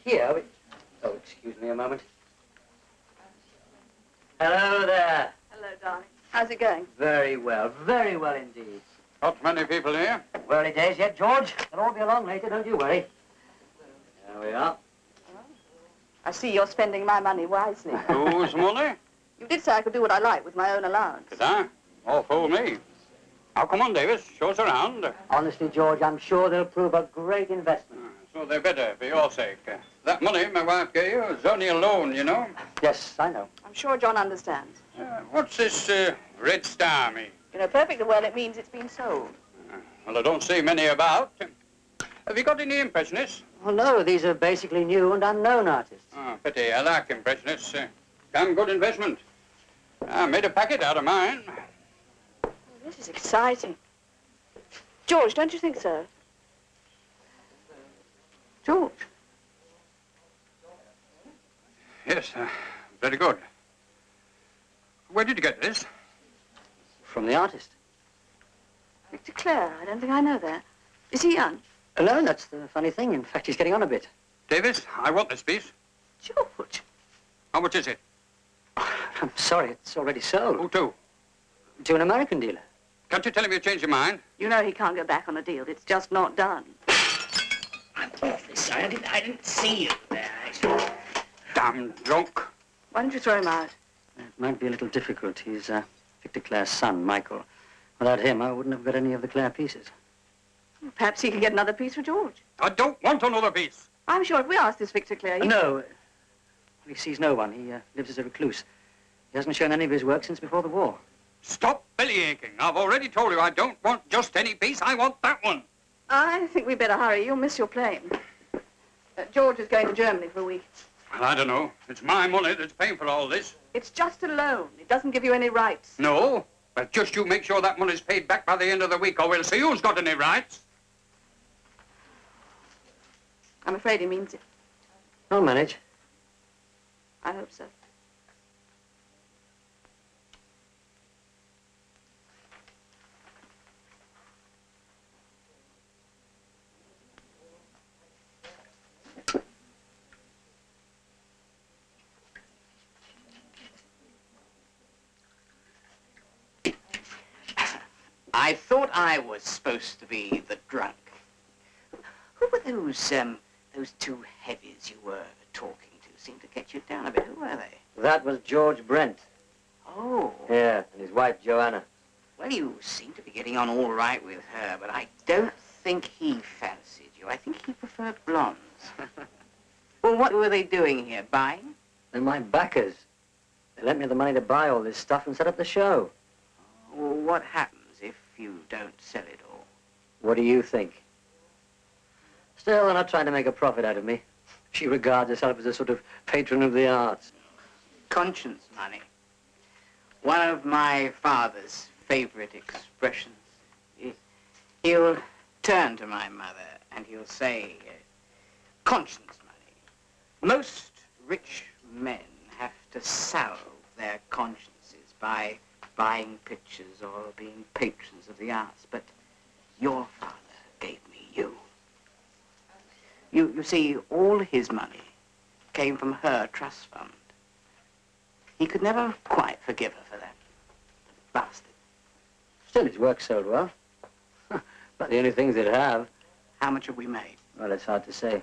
here... Oh, excuse me a moment. Hello there. Hello, darling. How's it going? Very well indeed. Not many people here. Early days yet, George. They'll all be along later, don't you worry. There we are. I see you're spending my money wisely. Whose money? You did say I could do what I like with my own allowance. Did I? Oh, fool me. Now, come on, Davis. Show us around. Honestly, George, I'm sure they'll prove a great investment. So they better, for your sake. That money my wife gave you is only a loan, you know. Yes, I know. I'm sure John understands. What's this red star mean? You know perfectly well it means it's been sold. Well, I don't see many about. Have you got any impressionists? Well, no, these are basically new and unknown artists. Oh, pity. I like impressionists. Damn good investment. I made a packet out of mine. Oh, this is exciting. George, don't you think so? George? Yes, very good. Where did you get this? From the artist. Victor Clare. I don't think I know that. Is he young? No, that's the funny thing. In fact, he's getting on a bit. Davis, I want this piece. George. How much is it? I'm sorry, it's already sold. Who to? To an American dealer. Can't you tell him you changed your mind? You know he can't go back on a deal. It's just not done. I'm awfully sorry. I didn't see you there, actually. Damn drunk. Why don't you throw him out? It might be a little difficult. He's Victor Clare's son, Michael. Without him, I wouldn't have got any of the Clare pieces. Perhaps he can get another piece for George. I don't want another piece. I'm sure if we ask this Victor Clare... No. He sees no one. He lives as a recluse. He hasn't shown any of his work since before the war. Stop bellyaching. I've already told you I don't want just any piece. I want that one. I think we'd better hurry. You'll miss your plane. George is going to Germany for a week. Well, I don't know. It's my money that's paying for all this. It's just a loan. It doesn't give you any rights. No? Well, just you make sure that money's paid back by the end of the week, or we'll see who's got any rights. I'm afraid he means it. I'll manage. I hope so. I thought I was supposed to be the drunk. Who were those two heavies you were talking to? Seemed to get you down a bit. Who were they? That was George Brent. Oh. Yeah, and his wife, Joanna. Well, you seem to be getting on all right with her, but I don't think he fancied you. I think he preferred blondes. Well, what were they doing here? Buying? They're my backers. They lent me the money to buy all this stuff and set up the show. Well, what happens if you don't sell it all? What do you think? Still, they're not trying to make a profit out of me. She regards herself as a sort of patron of the arts. Conscience money. One of my father's favorite expressions. He'll turn to my mother and he'll say, conscience money. Most rich men have to salve their consciences by buying pictures or being patrons of the arts, but your father gave me you. You see, all his money came from her trust fund. He could never quite forgive her for that. Bastard. Still, his work sold well. But the only things that have. How much have we made? Well, it's hard to say.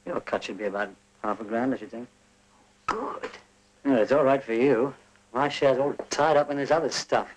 Your cut should be about $500,000, I should think. Good. Well, it's all right for you. My share's all tied up in this other stuff.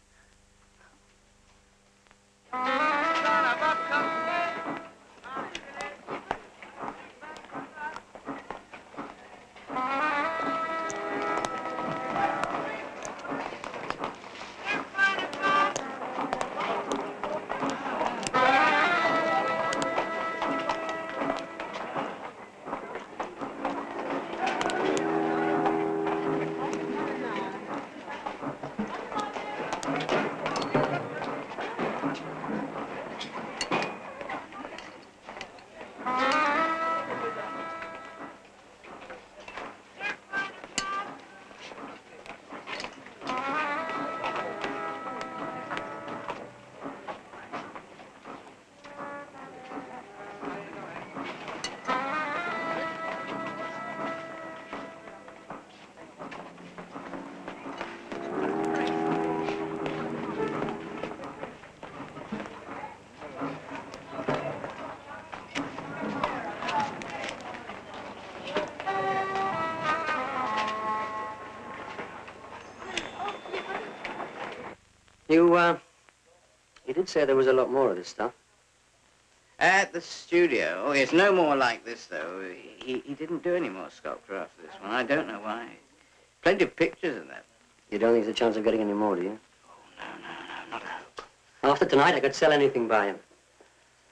You did say there was a lot more of this stuff. At the studio. Oh, it's no more like this, though. He didn't do any more sculpture after this one. I don't know why. Plenty of pictures of that. You don't think there's a chance of getting any more, do you? Oh, no, not a hope. After tonight, I could sell anything by him.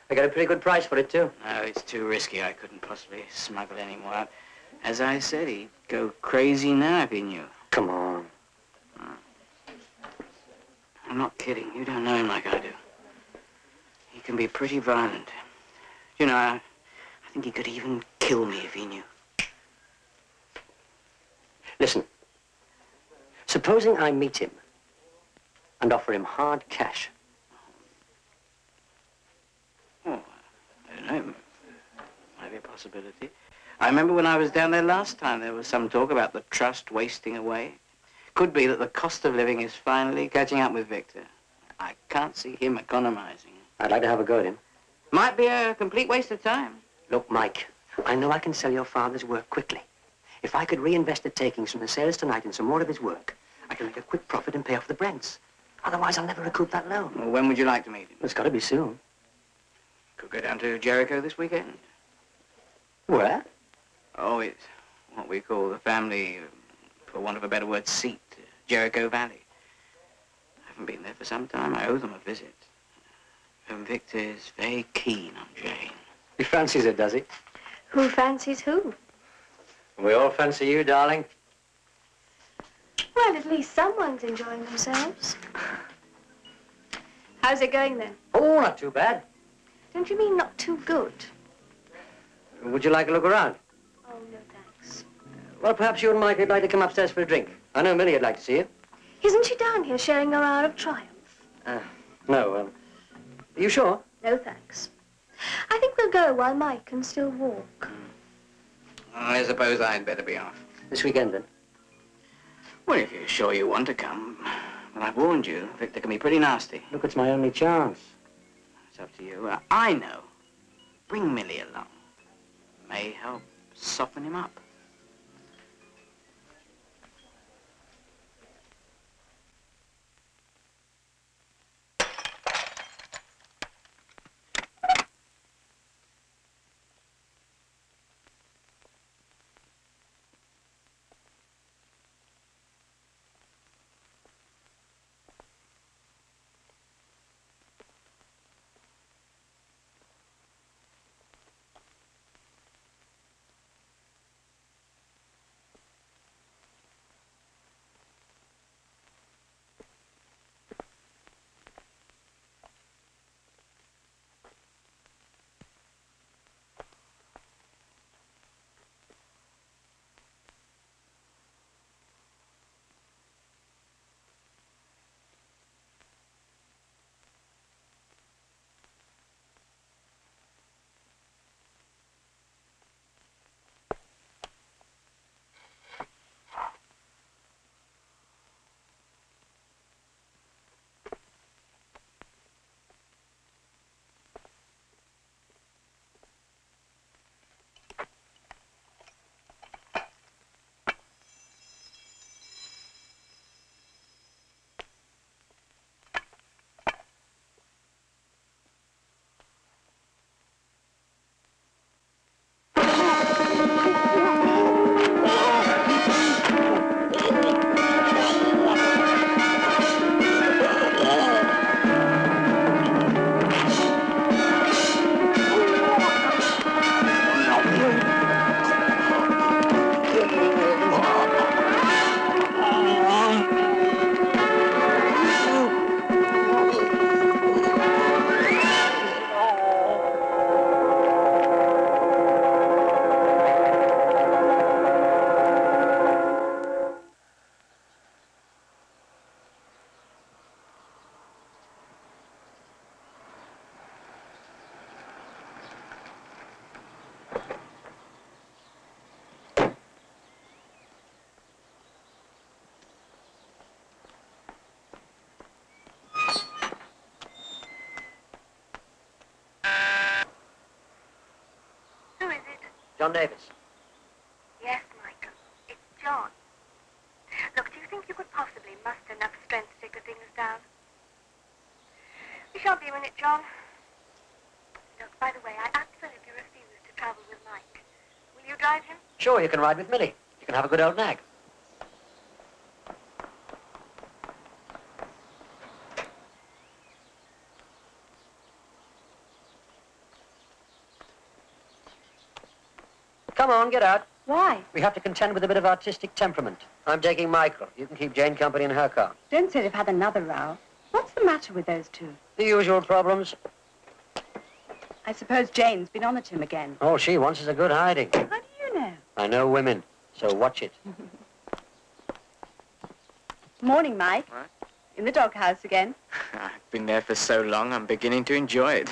I got a pretty good price for it, too. No, it's too risky. I couldn't possibly smuggle any more out. As I said, he'd go crazy now if he knew. Come on. I'm not kidding. You don't know him like I do. He can be pretty violent. You know, I think he could even kill me if he knew. Listen. Supposing I meet him and offer him hard cash. Oh, I don't know. Might be a possibility. I remember when I was down there last time, there was some talk about the trust wasting away. Could be that the cost of living is finally catching up with Victor. I can't see him economizing. I'd like to have a go at him. Might be a complete waste of time. Look, Mike, I know I can sell your father's work quickly. If I could reinvest the takings from the sales tonight in some more of his work, I can make a quick profit and pay off the Brents. Otherwise, I'll never recoup that loan. Well, when would you like to meet him? It's got to be soon. Could go down to Jericho this weekend. Where? Oh, it's what we call the family, for want of a better word, seat, Jericho Valley. I haven't been there for some time. I owe them a visit. And Victor is very keen on Jane. He fancies her, does he? Who fancies who? We all fancy you, darling. Well, at least someone's enjoying themselves. How's it going, then? Oh, not too bad. Don't you mean not too good? Would you like a look around? Oh, no, thanks. Well, perhaps you and Mike would like to come upstairs for a drink. I know Millie would like to see you. Isn't she down here sharing her hour of triumph? No, are you sure? No, thanks. I think we'll go while Mike can still walk. I suppose I'd better be off. This weekend, then? Well, if you're sure you want to come. Well, I've warned you. Victor can be pretty nasty. Look, it's my only chance. It's up to you. I know. Bring Millie along. May help soften him up. John Davis. Yes, Michael. It's John. Look, do you think you could possibly muster enough strength to take the things down? We shan't be a minute, John. Look, by the way, I absolutely refuse to travel with Mike. Will you drive him? Sure, you can ride with Millie. You can have a good old nag. Come on, get out. Why? We have to contend with a bit of artistic temperament. I'm taking Michael. You can keep Jane company in her car. Don't say they've had another row. What's the matter with those two? The usual problems. I suppose Jane's been on at him again. All she wants is a good hiding. How do you know? I know women, so watch it. Morning, Mike. What? In the doghouse again. I've been there for so long, I'm beginning to enjoy it.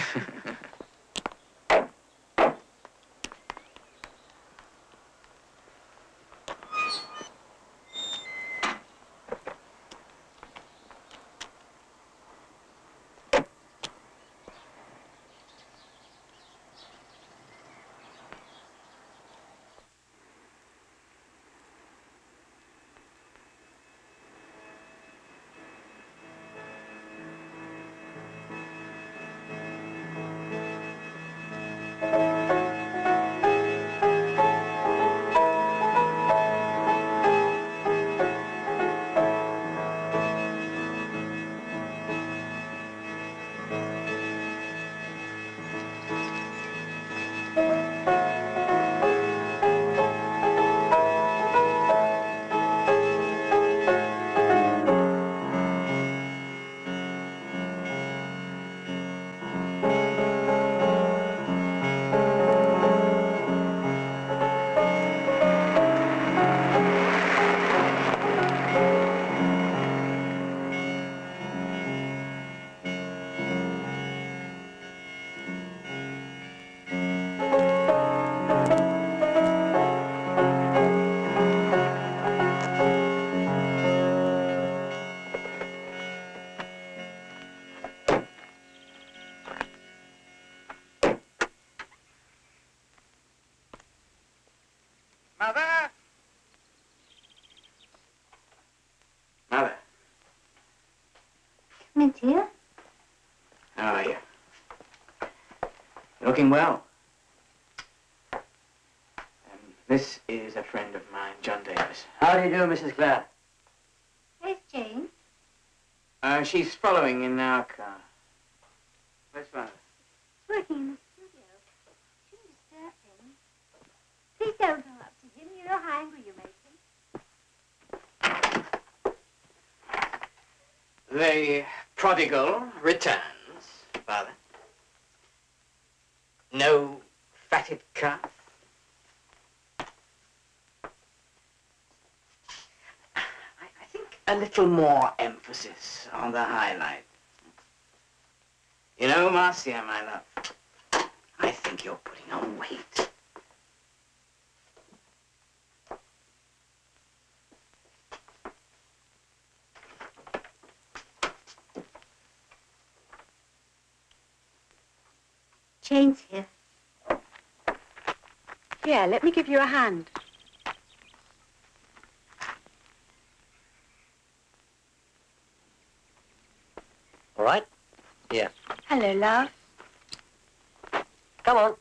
Mother! Mother. Come in, dear. How are you? Looking well. This is a friend of mine, John Davis. How do you do, Mrs. Clare? Where's Jane? She's following in our car. Where's Father? Working in the studio. Shouldn't disturb him. Please don't go up to him. You know how angry you make him. The prodigal returns, Father. No fatted calf. I think a little more emphasis on the highlight. You know, Marcia, my love, I think you're putting on weight. Jane's here. Here, let me give you a hand. All right? Here. Hello, love. Come on.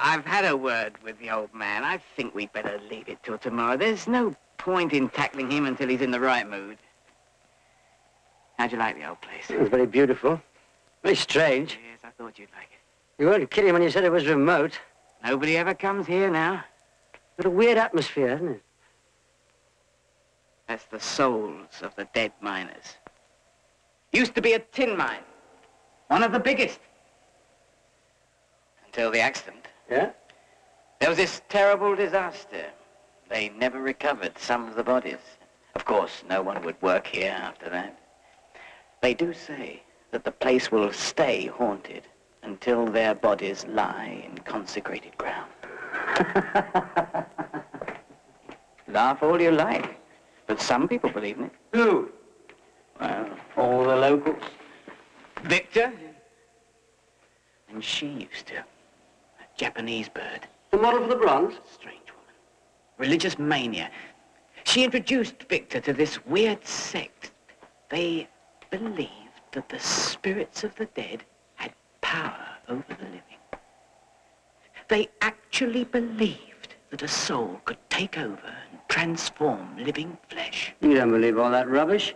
I've had a word with the old man. I think we'd better leave it till tomorrow. There's no point in tackling him until he's in the right mood. How'd you like the old place? It was very beautiful. Very strange. Yes, I thought you'd like it. You weren't kidding when you said it was remote. Nobody ever comes here now. Got a weird atmosphere, hasn't it? That's the souls of the dead miners. Used to be a tin mine. One of the biggest. Until the accident. Yeah? There was this terrible disaster. They never recovered some of the bodies. Of course, no one would work here after that. They do say that the place will stay haunted until their bodies lie in consecrated ground. Laugh all you like, but some people believe in it. Who? Well, all the locals. Victor. And she used to. A Japanese bird. The model for the bronze? Strange woman. religious mania. She introduced Victor to this weird sect. They believed that the spirits of the dead had power over the living. They actually believed that a soul could take over and transform living flesh. You don't believe all that rubbish.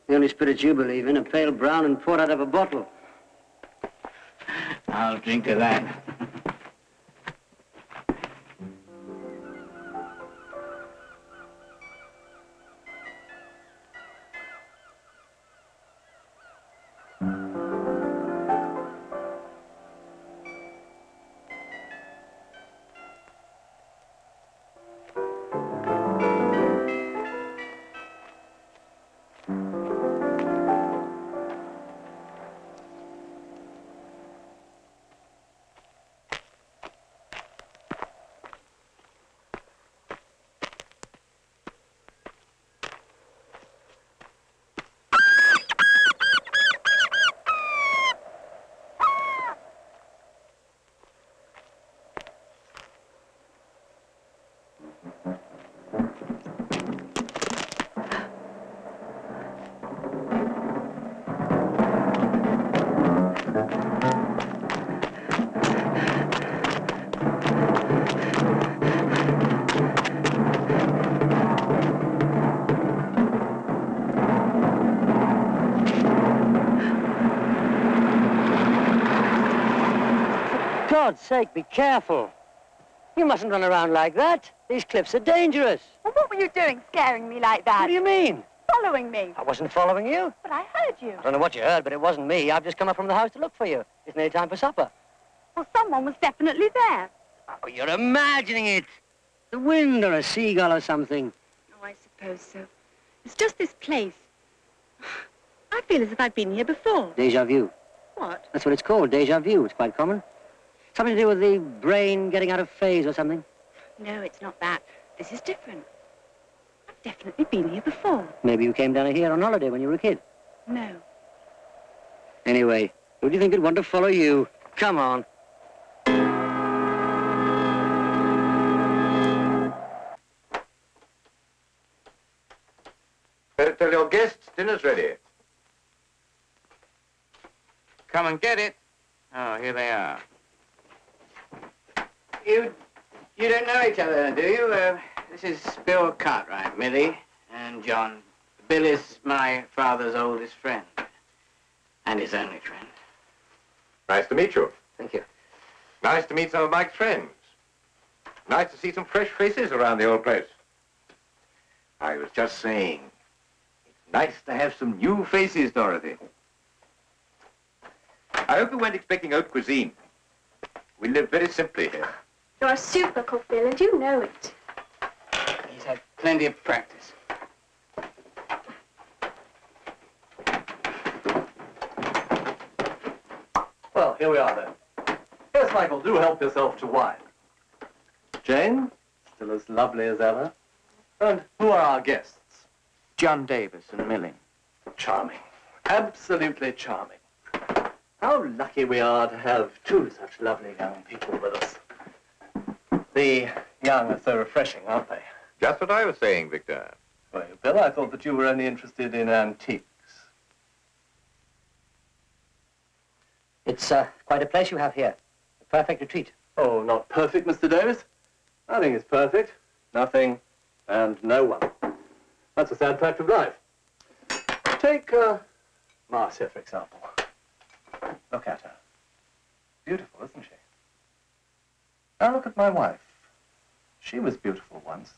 The only spirits you believe in are pale brown and poured out of a bottle. I'll drink to that. For God's sake, be careful. You mustn't run around like that. These cliffs are dangerous. Well, what were you doing scaring me like that? What do you mean? Following me. I wasn't following you. But I heard you. I don't know what you heard, but it wasn't me. I've just come up from the house to look for you. It's nearly time for supper. Well, someone was definitely there. Oh, you're imagining it. The wind or a seagull or something. Oh, I suppose so. It's just this place. I feel as if I'd been here before. Deja vu. What? That's what it's called, deja vu. It's quite common. Something to do with the brain getting out of phase or something. No, it's not that. This is different. I've definitely been here before. Maybe you came down here on holiday when you were a kid. No. Anyway, who do you think would want to follow you? Come on. Better tell your guests dinner's ready. Come and get it. Oh, here they are. You don't know each other, do you? This is Bill Cartwright, Millie, and John. Bill is my father's oldest friend, and his only friend. Nice to meet you. Thank you. Nice to meet some of Mike's friends. Nice to see some fresh faces around the old place. I was just saying, it's nice to have some new faces, Dorothy. I hope you weren't expecting haute cuisine. We live very simply here. You're a super cook, Bill, and you know it. He's had plenty of practice. Well, here we are then. Yes, Michael, do help yourself to wine. Jane, still as lovely as ever. And who are our guests? John Davis and Millie. Charming. Absolutely charming. How lucky we are to have two such lovely young people with us. The young are so refreshing, aren't they? Just what I was saying, Victor. Well, Bill, I thought that you were only interested in antiques. It's quite a place you have here. A perfect retreat. Oh, not perfect, Mr. Davis. Nothing is perfect. Nothing and no one. That's a sad fact of life. Take Marcia, for example. Look at her. Beautiful, isn't she? Now look at my wife. She was beautiful once.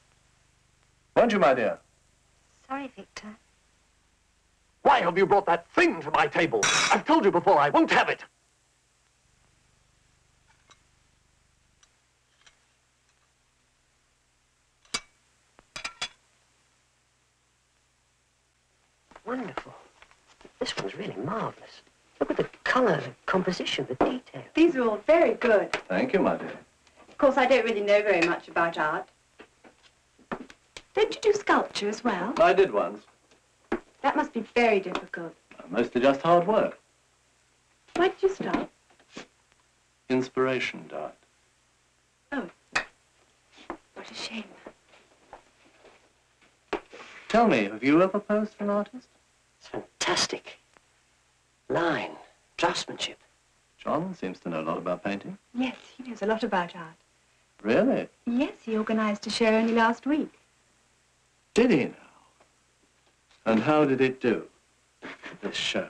Weren't you, my dear? Sorry, Victor. Why have you brought that thing to my table? I've told you before, I won't have it. Wonderful. This one's really marvelous. Look at the color, the composition, the detail. These are all very good. Thank you, my dear. Of course, I don't really know very much about art. Don't you do sculpture as well? I did once. That must be very difficult. Mostly just hard work. Why did you stop? Inspiration died. Oh. What a shame. Tell me, have you ever posed for an artist? It's fantastic. Line, draftsmanship. John seems to know a lot about painting. Yes, he knows a lot about art. Really? Yes, he organised a show only last week. Did he now? And how did it do, this show?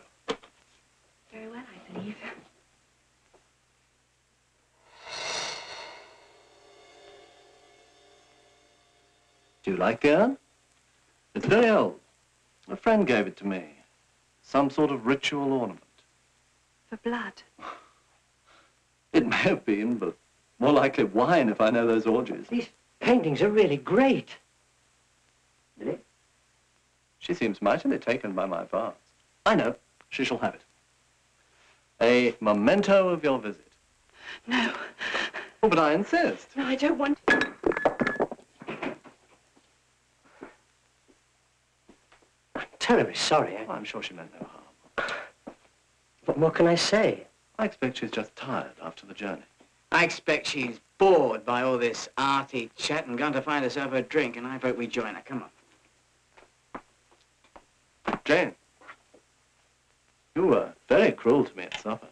Very well, I believe. Do you like the urn? It's very old. A friend gave it to me. Some sort of ritual ornament. For blood. It may have been, but more likely wine if I know those orgies. These paintings are really great. Really? She seems mightily taken by my vase. I know. She shall have it. A memento of your visit. No. Oh, but I insist. No, I don't want to. I'm terribly sorry. Oh, I'm sure she meant no harm. What more can I say? I expect she's just tired after the journey. I expect she's bored by all this arty chat and gone to find herself a drink, and I vote we join her. Come on. Jane, you were very cruel to me at supper.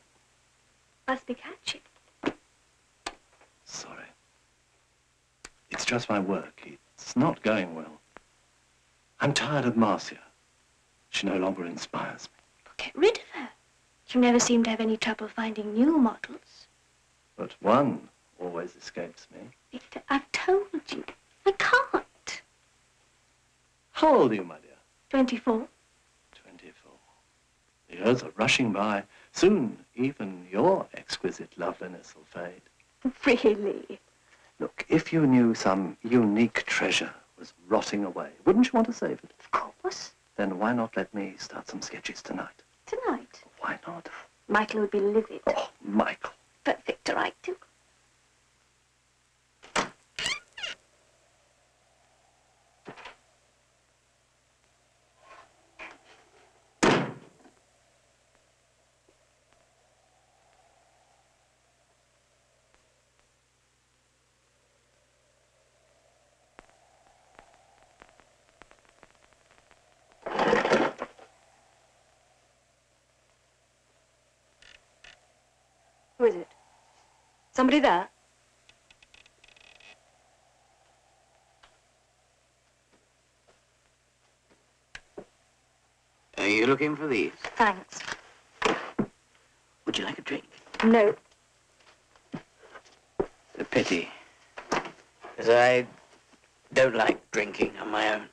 Must be catching. Sorry. It's just my work. It's not going well. I'm tired of Marcia. She no longer inspires me. Get rid of her. You never seem to have any trouble finding new models. But one always escapes me. Victor, I've told you. I can't. How old are you, my dear? 24. 24. The years are rushing by. Soon, even your exquisite loveliness will fade. Really? Look, if you knew some unique treasure was rotting away, wouldn't you want to save it? Of course. Then why not let me start some sketches tonight? Tonight. Why not? Michael would be livid. Oh, Michael. But Victor, I do. Who is it? Somebody there? Are you looking for these? Thanks. Would you like a drink? No. It's a pity. Because I don't like drinking on my own.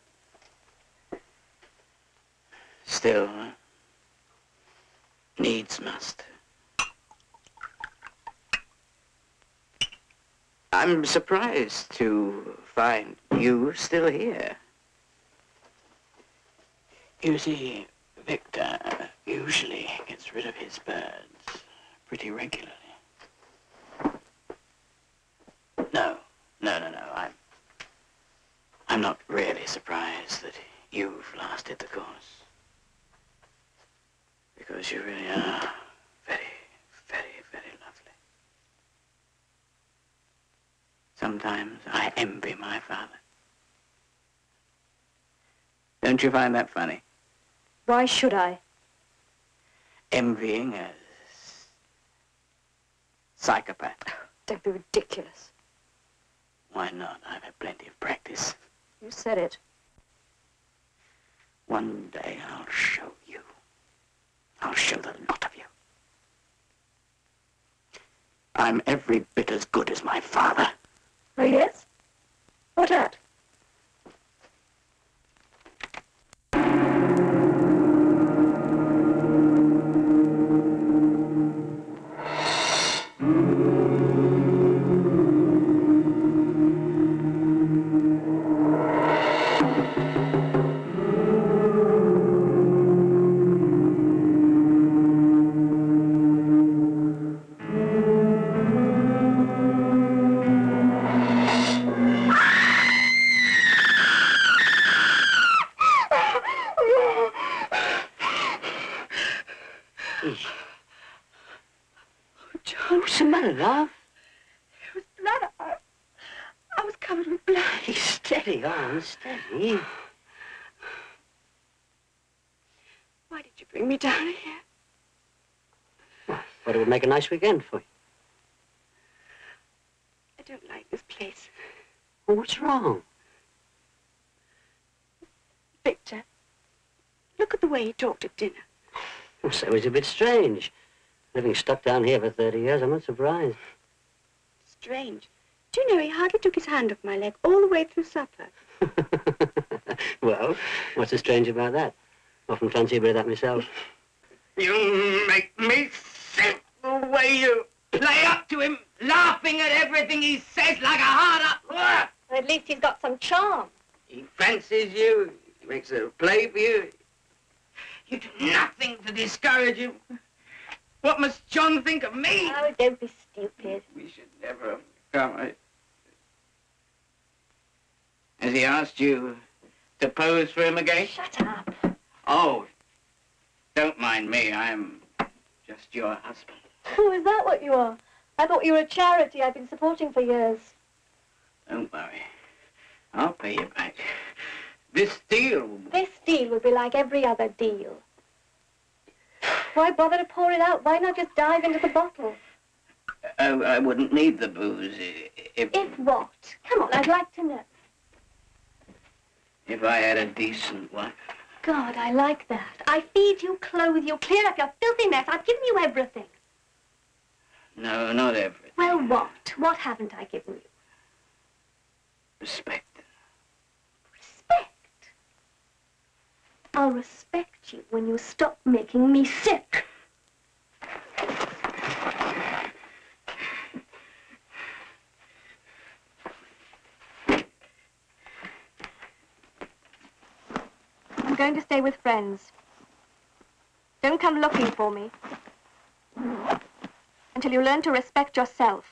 Still, needs must. I'm surprised to find you still here. You see, Victor usually gets rid of his birds pretty regularly. No. I'm not really surprised that you've lasted the course. Because you really are very, very, very lovely. Sometimes I envy my father. Don't you find that funny? Why should I? Envying a psychopath. Don't be ridiculous. Why not? I've had plenty of practice. You said it. One day I'll show you. I'll show the lot of you. I'm every bit as good as my father. Oh, yes? What at? What's the matter, love? It was blood. I was covered with blood. Steady on, steady. Why did you bring me down here? Well, thought it would make a nice weekend for you. I don't like this place. Well, what's wrong? Victor, look at the way he talked at dinner. Well, so it's a bit strange. Living stuck down here for 30 years, I'm not surprised. Strange. Do you know, he hardly took his hand off my leg all the way through supper. Well, what's so strange about that? Often fancy a bit of that myself. You make me sick the way you play up to him, laughing at everything he says like a hard-up. At least he's got some charm. He fancies you, he makes a play for you. You do nothing to discourage him. What must John think of me? Oh, don't be stupid. We should never have come. Has he asked you to pose for him again? Shut up. Oh, don't mind me. I'm just your husband. Oh, is that what you are? I thought you were a charity I've been supporting for years. Don't worry. I'll pay you back. This deal... This deal would be like every other deal. Why bother to pour it out? Why not just dive into the bottle? I wouldn't need the booze if... If what? Come on, I'd like to know. If I had a decent wife. God, I like that. I feed you, clothe you, clear up your filthy mess. I've given you everything. No, not everything. Well, what? What haven't I given you? Respect. Respect? I'll respect you when you stop making me sick. I'm going to stay with friends. Don't come looking for me until you learn to respect yourself.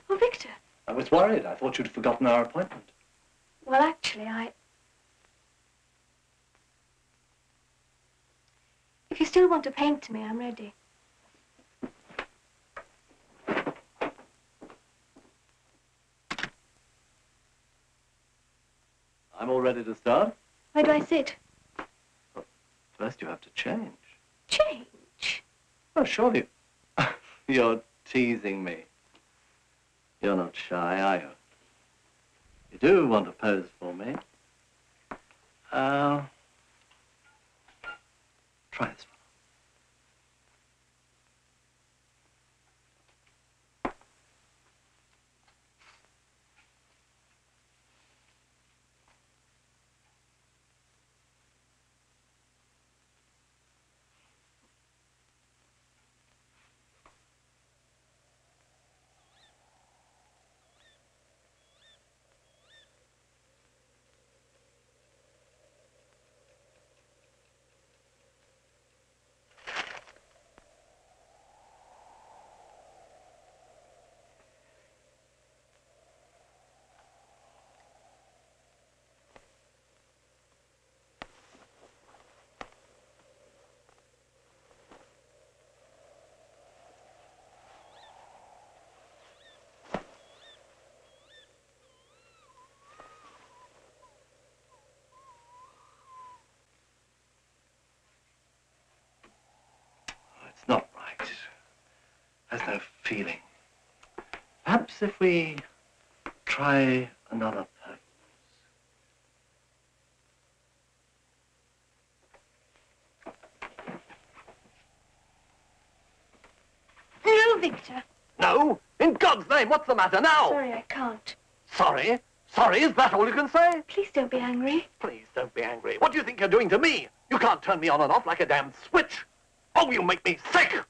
Oh, Victor. I was worried. I thought you'd forgotten our appointment. Well, actually, If you still want to paint to me, I'm ready. I'm all ready to start. Where do I sit? Well, first you have to change. Change? Oh, surely. You're teasing me. You're not shy, are you? You do want to pose for me. Try this one. It's not right. There's no feeling. Perhaps if we try another pose. No, Victor. No? In God's name, what's the matter now? Sorry, I can't. Sorry? Sorry, is that all you can say? Please don't be angry. Please don't be angry. What do you think you're doing to me? You can't turn me on and off like a damn switch. Oh, you make me sick!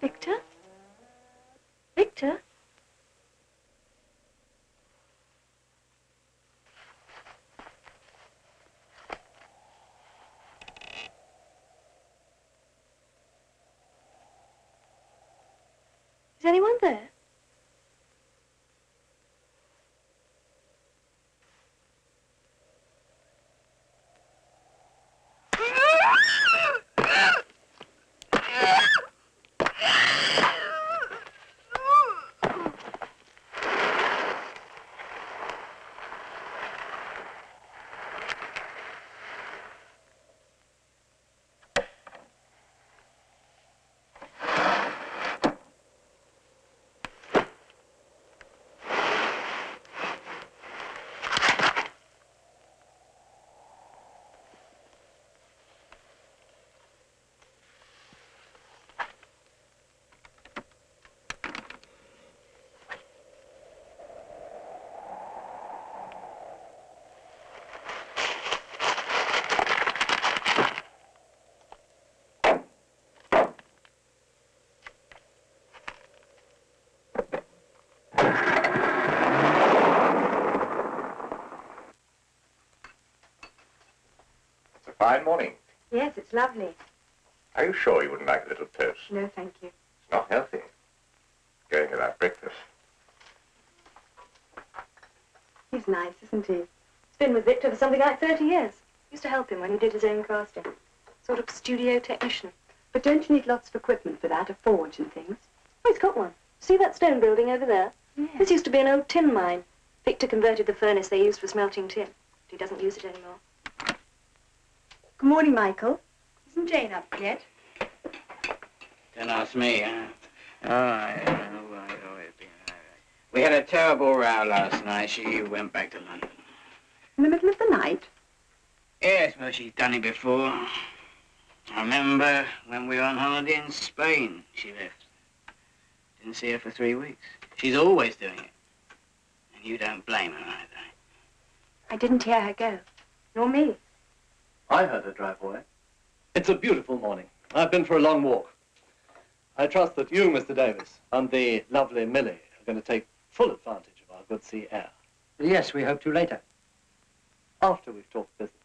Victor? Victor? Is anyone there? Fine morning. Yes, it's lovely. Are you sure you wouldn't like a little toast? No, thank you. It's not healthy. Going without breakfast. He's nice, isn't he? He's been with Victor for something like 30 years. Used to help him when he did his own casting. Sort of studio technician. But don't you need lots of equipment for that, a forge and things? Oh, he's got one. See that stone building over there? Yes. This used to be an old tin mine. Victor converted the furnace they used for smelting tin. But he doesn't use it anymore. Good morning, Michael. Isn't Jane up yet? Don't ask me. We had a terrible row last night. She went back to London. In the middle of the night? Yes, well, she's done it before. I remember when we were on holiday in Spain, she left. Didn't see her for 3 weeks. She's always doing it. And you don't blame her either. I didn't hear her go. Nor me. I heard her drive away. It's a beautiful morning. I've been for a long walk. I trust that you, Mr. Davis, and the lovely Millie are going to take full advantage of our good sea air. Yes, we hope to later. After we've talked business.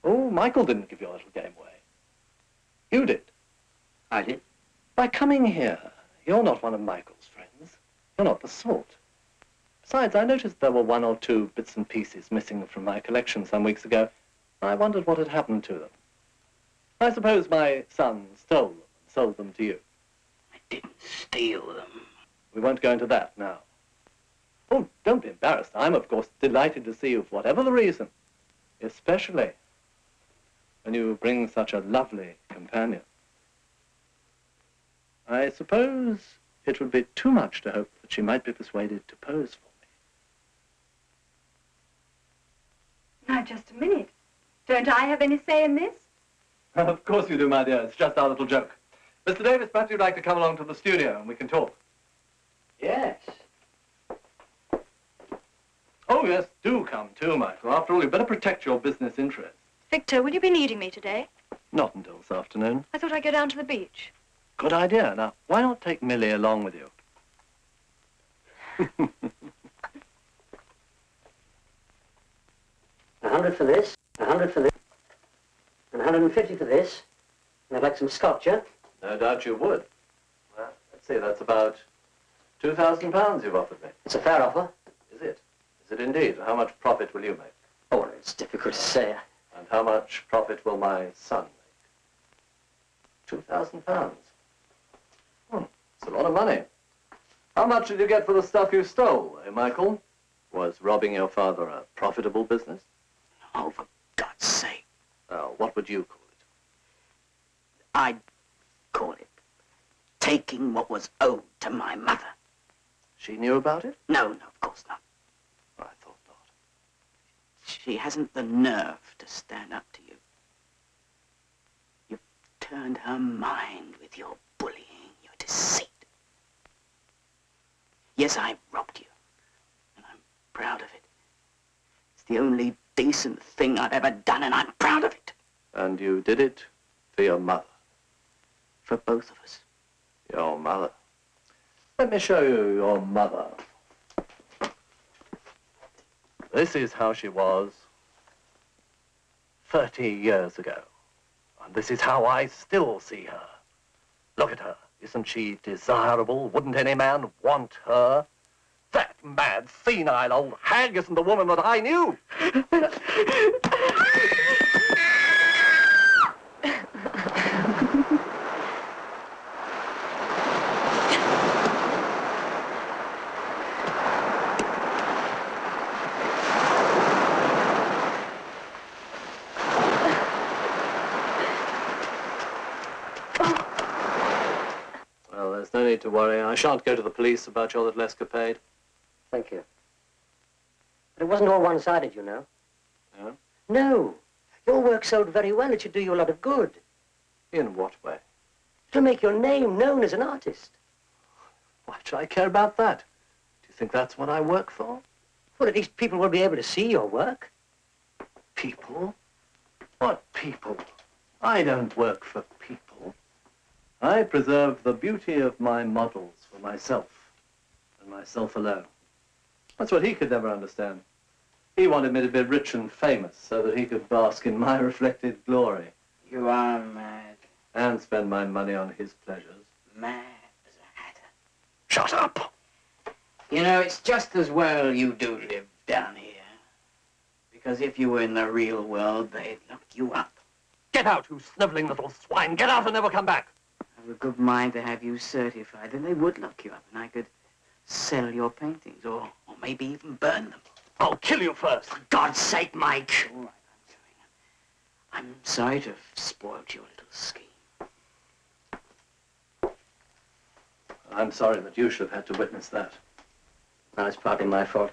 Oh, Michael didn't give your little game away. You did. I did. By coming here, you're not one of Michael's friends. You're not the sort. Besides, I noticed there were 1 or 2 bits and pieces missing from my collection some weeks ago. I wondered what had happened to them. I suppose my son stole them and sold them to you. I didn't steal them. We won't go into that now. Oh, don't be embarrassed. I'm, of course, delighted to see you for whatever the reason. Especially when you bring such a lovely companion. I suppose it would be too much to hope that she might be persuaded to pose for me. Now, just a minute. Don't I have any say in this? Of course you do, my dear. It's just our little joke. Mr. Davis, perhaps you'd like to come along to the studio and we can talk. Yes. Oh, yes, do come too, Michael. After all, you'd better protect your business interests. Victor, will you be needing me today? Not until this afternoon. I thought I'd go down to the beach. Good idea. Now, why not take Millie along with you? 100 for this, 100 for this, and 150 for this. And I'd like some scotch, yeah? No doubt you would. Well, let's see, that's about £2,000 you've offered me. It's a fair offer. Is it? Is it indeed? How much profit will you make? Oh, well, it's difficult to say. And how much profit will my son make? £2,000. It's a lot of money. How much did you get for the stuff you stole, eh, Michael? Was robbing your father a profitable business? Oh, for God's sake. What would you call it? I'd call it taking what was owed to my mother. She knew about it? No, of course not. I thought not. She hasn't the nerve to stand up to you. You've turned her mind with your bullying, your deceit. Yes, I robbed you, and I'm proud of it. It's the only decent thing I've ever done, and I'm proud of it. And you did it for your mother? For both of us. Your mother? Let me show you your mother. This is how she was 30 years ago. And this is how I still see her. Look at her. Isn't she desirable? Wouldn't any man want her? That mad, senile old hag isn't the woman that I knew. Well, there's no need to worry. I shan't go to the police about your little escapade. Thank you. But it wasn't all one-sided, you know. No? No. Your work sold very well. It should do you a lot of good. In what way? It'll make your name known as an artist. Why should I care about that? Do you think that's what I work for? Well, at least people will be able to see your work. People? What people? I don't work for people. I preserve the beauty of my models for myself, and myself alone. That's what he could never understand. He wanted me to be rich and famous so that he could bask in my reflected glory. You are mad. And spend my money on his pleasures. Mad as a hatter. Shut up! You know, it's just as well you do live down here. Because if you were in the real world, they'd lock you up. Get out, you sniveling little swine! Get out and never come back! I have a good mind to have you certified, and they would lock you up, and I could sell your paintings, or maybe even burn them. I'll kill you first! For God's sake, Mike! All right, I'm sorry to have spoiled your little scheme. I'm sorry that you should have had to witness that. No, it's partly my fault.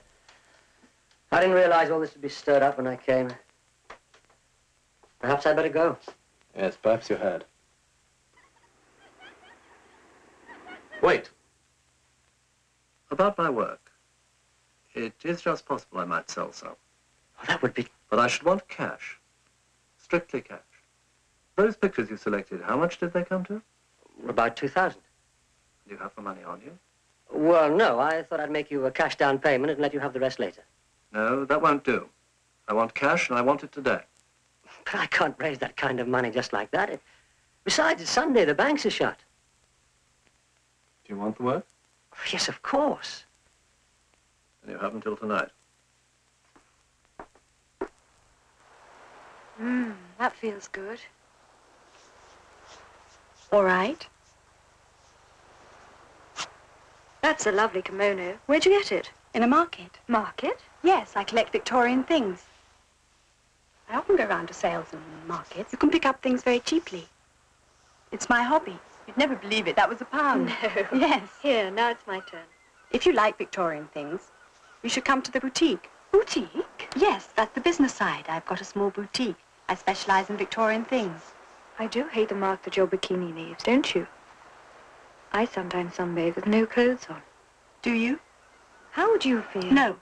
I didn't realize all this would be stirred up when I came. Perhaps I'd better go. Yes, perhaps you had. Wait. About my work. It is just possible I might sell some. Oh, that would be... But I should want cash. Strictly cash. Those pictures you selected, how much did they come to? About 2,000. Do you have the money on you? Well, no. I thought I'd make you a cash down payment and let you have the rest later. No, that won't do. I want cash, and I want it today. But I can't raise that kind of money just like that. Besides, it's Sunday. The banks are shut. Do you want the work? Yes, of course. Then you have until tonight. That feels good. All right. That's a lovely kimono. Where'd you get it? In a market. Market? Yes, I collect Victorian things. I often go round to sales and markets. You can pick up things very cheaply. It's my hobby. You'd never believe it. That was £1. No. Yes. Here, now it's my turn. If you like Victorian things, you should come to the boutique. Boutique? Yes, that's the business side. I've got a small boutique. I specialize in Victorian things. I do hate the mark that your bikini leaves, don't you? I sometimes sunbathe with no clothes on. Do you? How would you feel? No.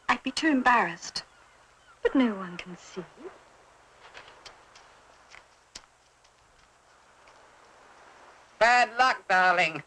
I'd be too embarrassed. But no one can see. Bad luck, darling.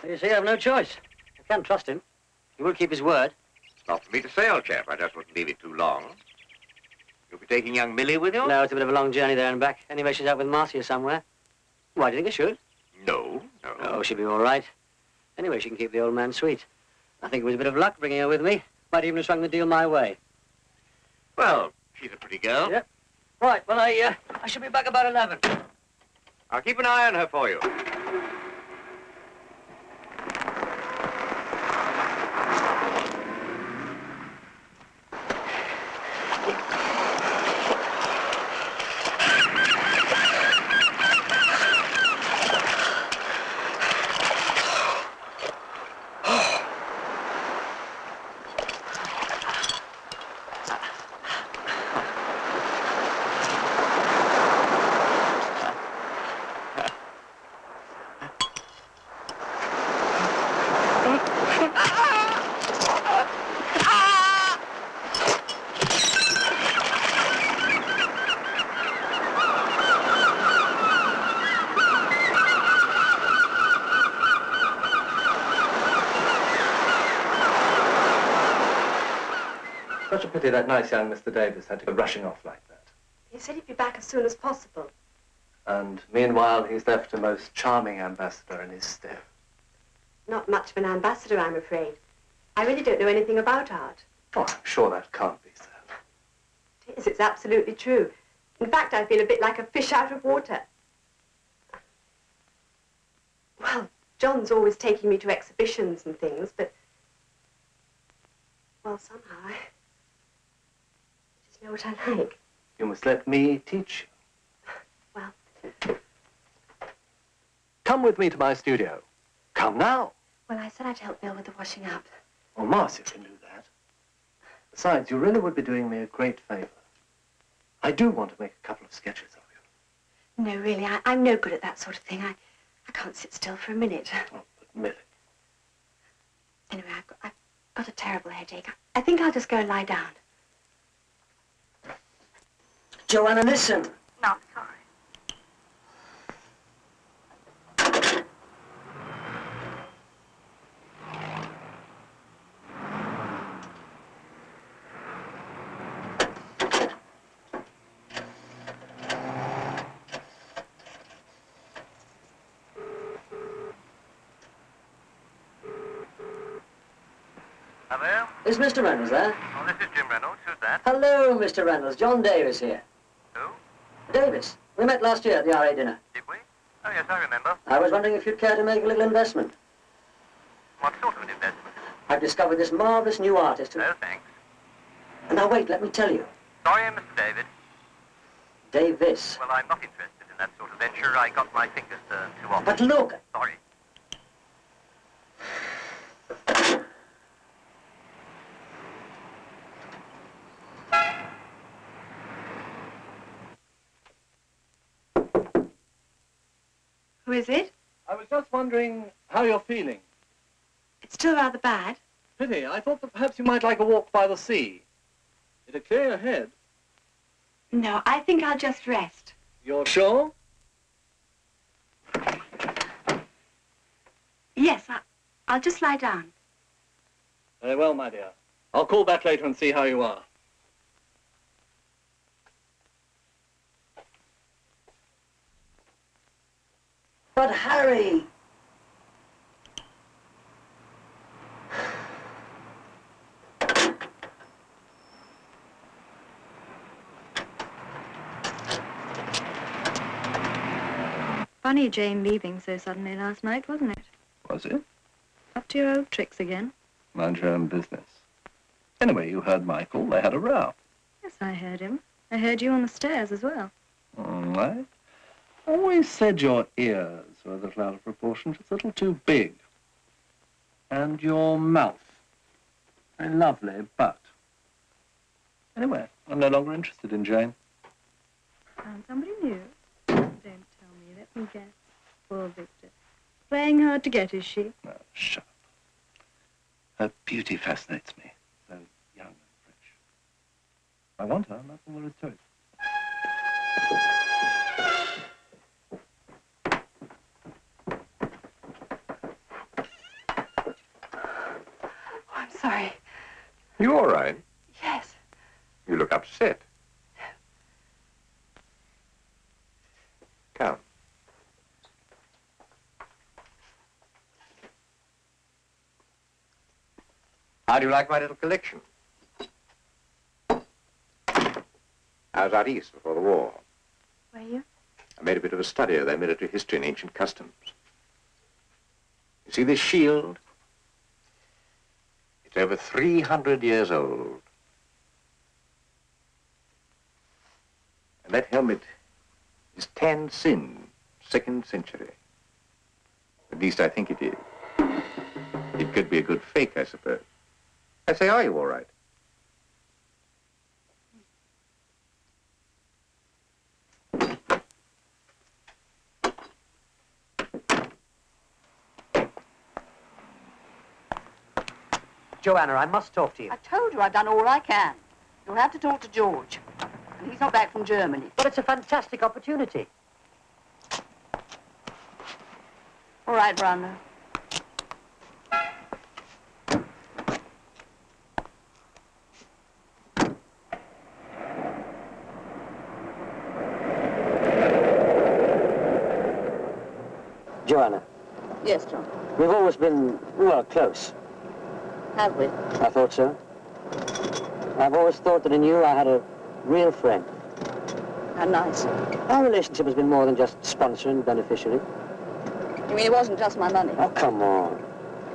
You see, I have no choice. I can't trust him. He will keep his word. Not for me to say, old chap. I just wouldn't leave it too long. You'll be taking young Millie with you? No, it's a bit of a long journey there and back. Anyway, she's out with Marcia somewhere. Why, do you think I should? No. Oh, she'll be all right. Anyway, she can keep the old man sweet. I think it was a bit of luck bringing her with me. Might even have swung the deal my way. Well, she's a pretty girl. Yep. Right, well, I shall be back about 11. I'll keep an eye on her for you. such a pity that nice young Mr. Davis had to go rushing off like that. He said he'd be back as soon as possible. And meanwhile, he's left a most charming ambassador in his stead. Not much of an ambassador, I'm afraid. I really don't know anything about art. Oh, I'm sure that can't be said. It is, it's absolutely true. In fact, I feel a bit like a fish out of water. Well, John's always taking me to exhibitions and things, but... well, somehow I just know what I like. You must let me teach you. Well... Come with me to my studio. Come now. well, I said I'd help Bill with the washing up. Oh, Marcia can do that. Besides, you really would be doing me a great favor. I do want to make a couple of sketches of you. No, really, I'm no good at that sort of thing. I can't sit still for a minute. Oh, but Millie. Anyway, I've got a terrible headache. I think I'll just go and lie down. Joanna, listen. No, I'm sorry. Hello? Is Mr. Reynolds there? Oh, this is Jim Reynolds. Who's that? Hello, Mr. Reynolds. John Davis here. Who? Davis. We met last year at the RA dinner. Did we? Oh, yes, I remember. I was wondering if you'd care to make a little investment. What sort of an investment? I've discovered this marvelous new artist who... No, thanks. Now, wait, let me tell you. Sorry, I'm Mr. David. Davis. Well, I'm not interested in that sort of venture. I got my fingers burned too often. But look... Sorry. Who is it? I was just wondering how you're feeling. It's still rather bad. Pity. I thought that perhaps you might like a walk by the sea. It'd clear your head. No, I think I'll just rest. You're sure? Yes, I'll just lie down. Very well, my dear. I'll call back later and see how you are. But Harry... Funny Jane leaving so suddenly last night, wasn't it? Was it? Up to your old tricks again. Mind your own business. Anyway, you heard Michael. They had a row. Yes, I heard him. I heard you on the stairs as well. I always said your ears were a little out of proportion, just a little too big. And your mouth. Very lovely, but... Anyway, I'm no longer interested in Jane. Found somebody new. Don't tell me. Let me guess. Poor Victor. Playing hard to get, is she? No, shut up. Her beauty fascinates me. So young and fresh. I want her, that's all there is to it. Oh, I'm sorry. You all right? Yes. You look upset. Come. How do you like my little collection? I was out east before the war. Were you? I made a bit of a study of their military history and ancient customs. You see this shield? It's over 300 years old. And that helmet is Tan Sin, 2nd century. At least I think it is. It could be a good fake, I suppose. I say, are you all right? Joanna, I must talk to you. I told you I've done all I can. You'll have to talk to George. And he's not back from Germany. But it's a fantastic opportunity. All right, Brando. Joanna, Yes, John. we've always been, well, close. Have we? I thought so. I've always thought that in you I had a real friend. How nice. Our relationship has been more than just sponsoring beneficially. You mean it wasn't just my money? Oh, come on.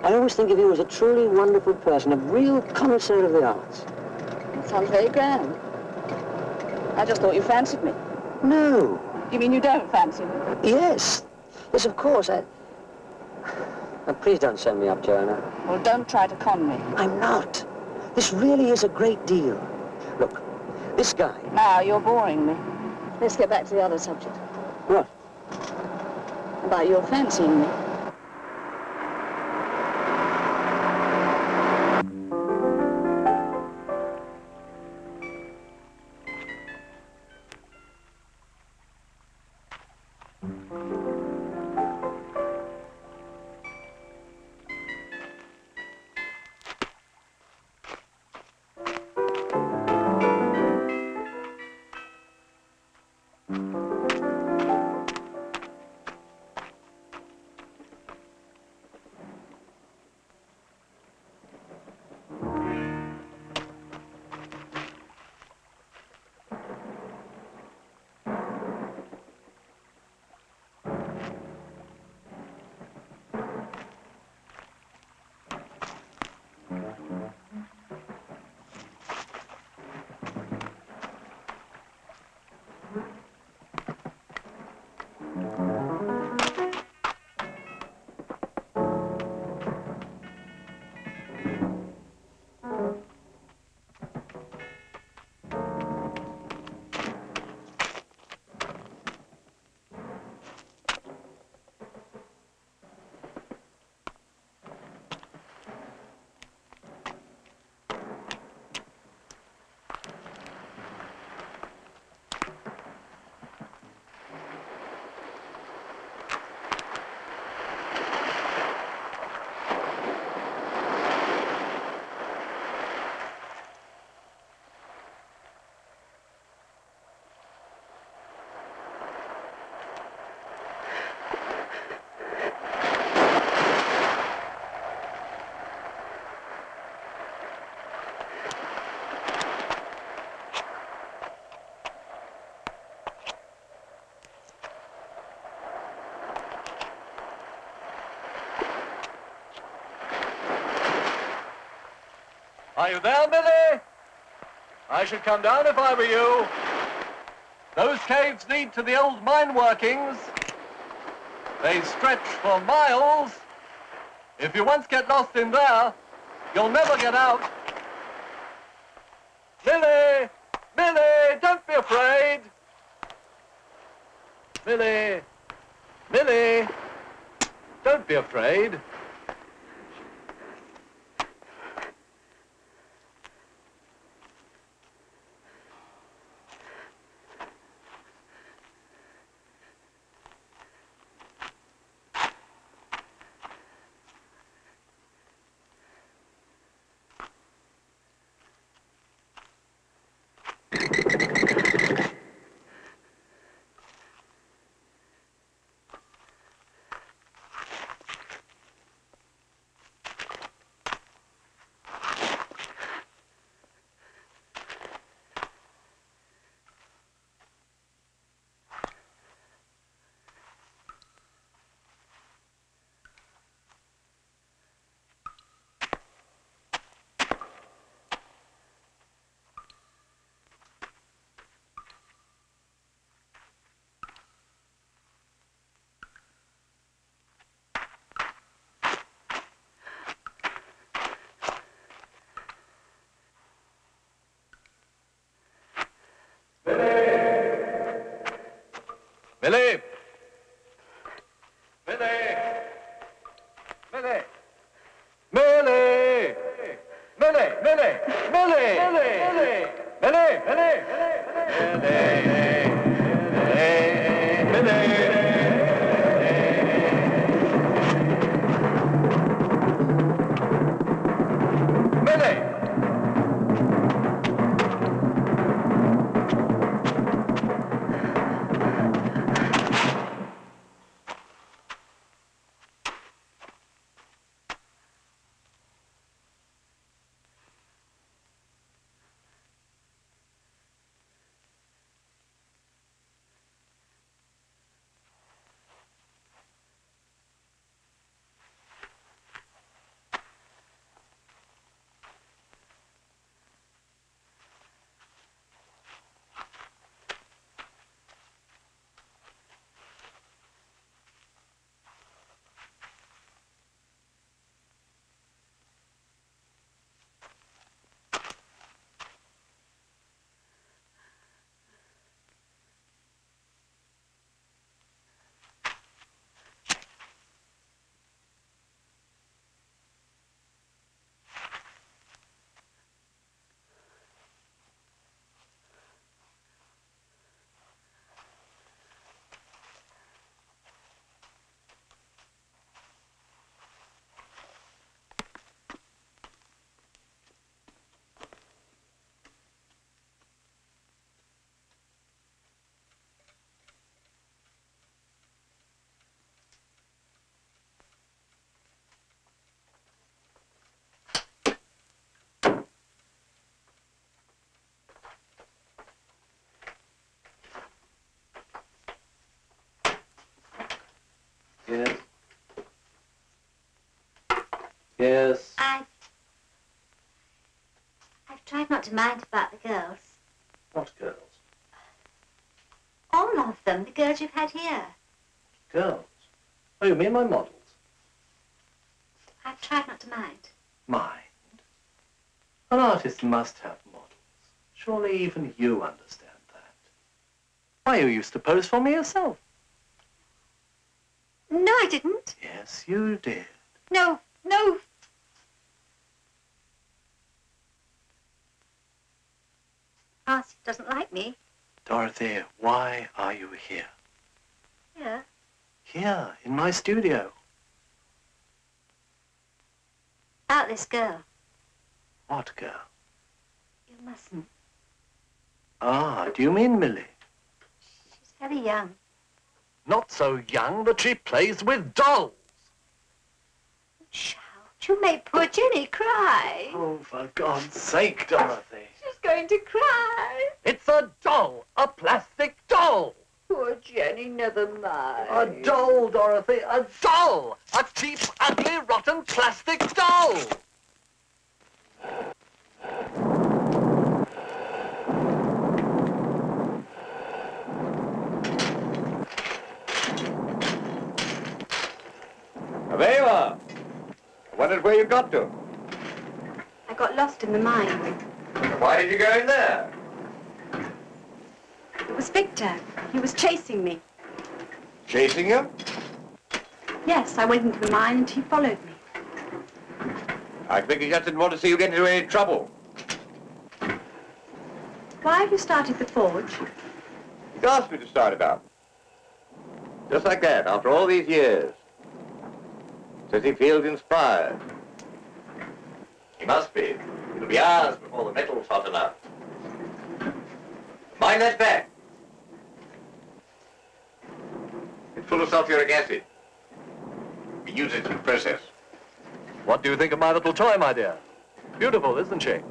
I always think of you as a truly wonderful person, a real connoisseur of the arts. That sounds very grand. I just thought you fancied me. No. You mean you don't fancy me? Yes. Yes, of course. Oh, please don't send me up, Joanna. Well, don't try to con me. I'm not. This really is a great deal. Look, this guy... Now, you're boring me. Let's get back to the other subject. What? About your fancying me. Are you there, Millie? I should come down if I were you. Those caves lead to the old mine workings. They stretch for miles. If you once get lost in there, you'll never get out. Millie! Millie, don't be afraid. Millie! Millie! Don't be afraid. Millie! Millie! Millie! Millie! Millie! Millie! Millie! Millie! Millie! Millie! Yes? I've tried not to mind about the girls. What girls? All of them, the girls you've had here. Girls? Oh, you mean my models? I've tried not to mind. Mind? An artist must have models. Surely even you understand that. Why, you used to pose for me yourself. No, I didn't. Yes, you did. No, no. Arcee doesn't like me. Dorothy, why are you here? Yeah. Here, in my studio. About this girl. What girl? You mustn't. Ah, do you mean Millie? She's very young. Not so young that she plays with dolls. Shout. You made poor Jenny cry. Oh, for God's sake, Dorothy. She's going to cry. It's a doll, a plastic doll. Poor Jenny, never mind. A doll, Dorothy, a doll. A cheap, ugly, rotten plastic doll. There you are. I wondered where you got to. I got lost in the mine. Why did you go in there? It was Victor. He was chasing me. Chasing you? Yes, I went into the mine and he followed me. I think he just didn't want to see you get into any trouble. Why have you started the forge? He asked me to start it up. Just like that, after all these years. Says he feels inspired. He must be. It'll be hours before the metal's hot enough. Mind that back. It's full of sulfuric acid. We use it in the process. What do you think of my little toy, my dear? Beautiful, isn't she?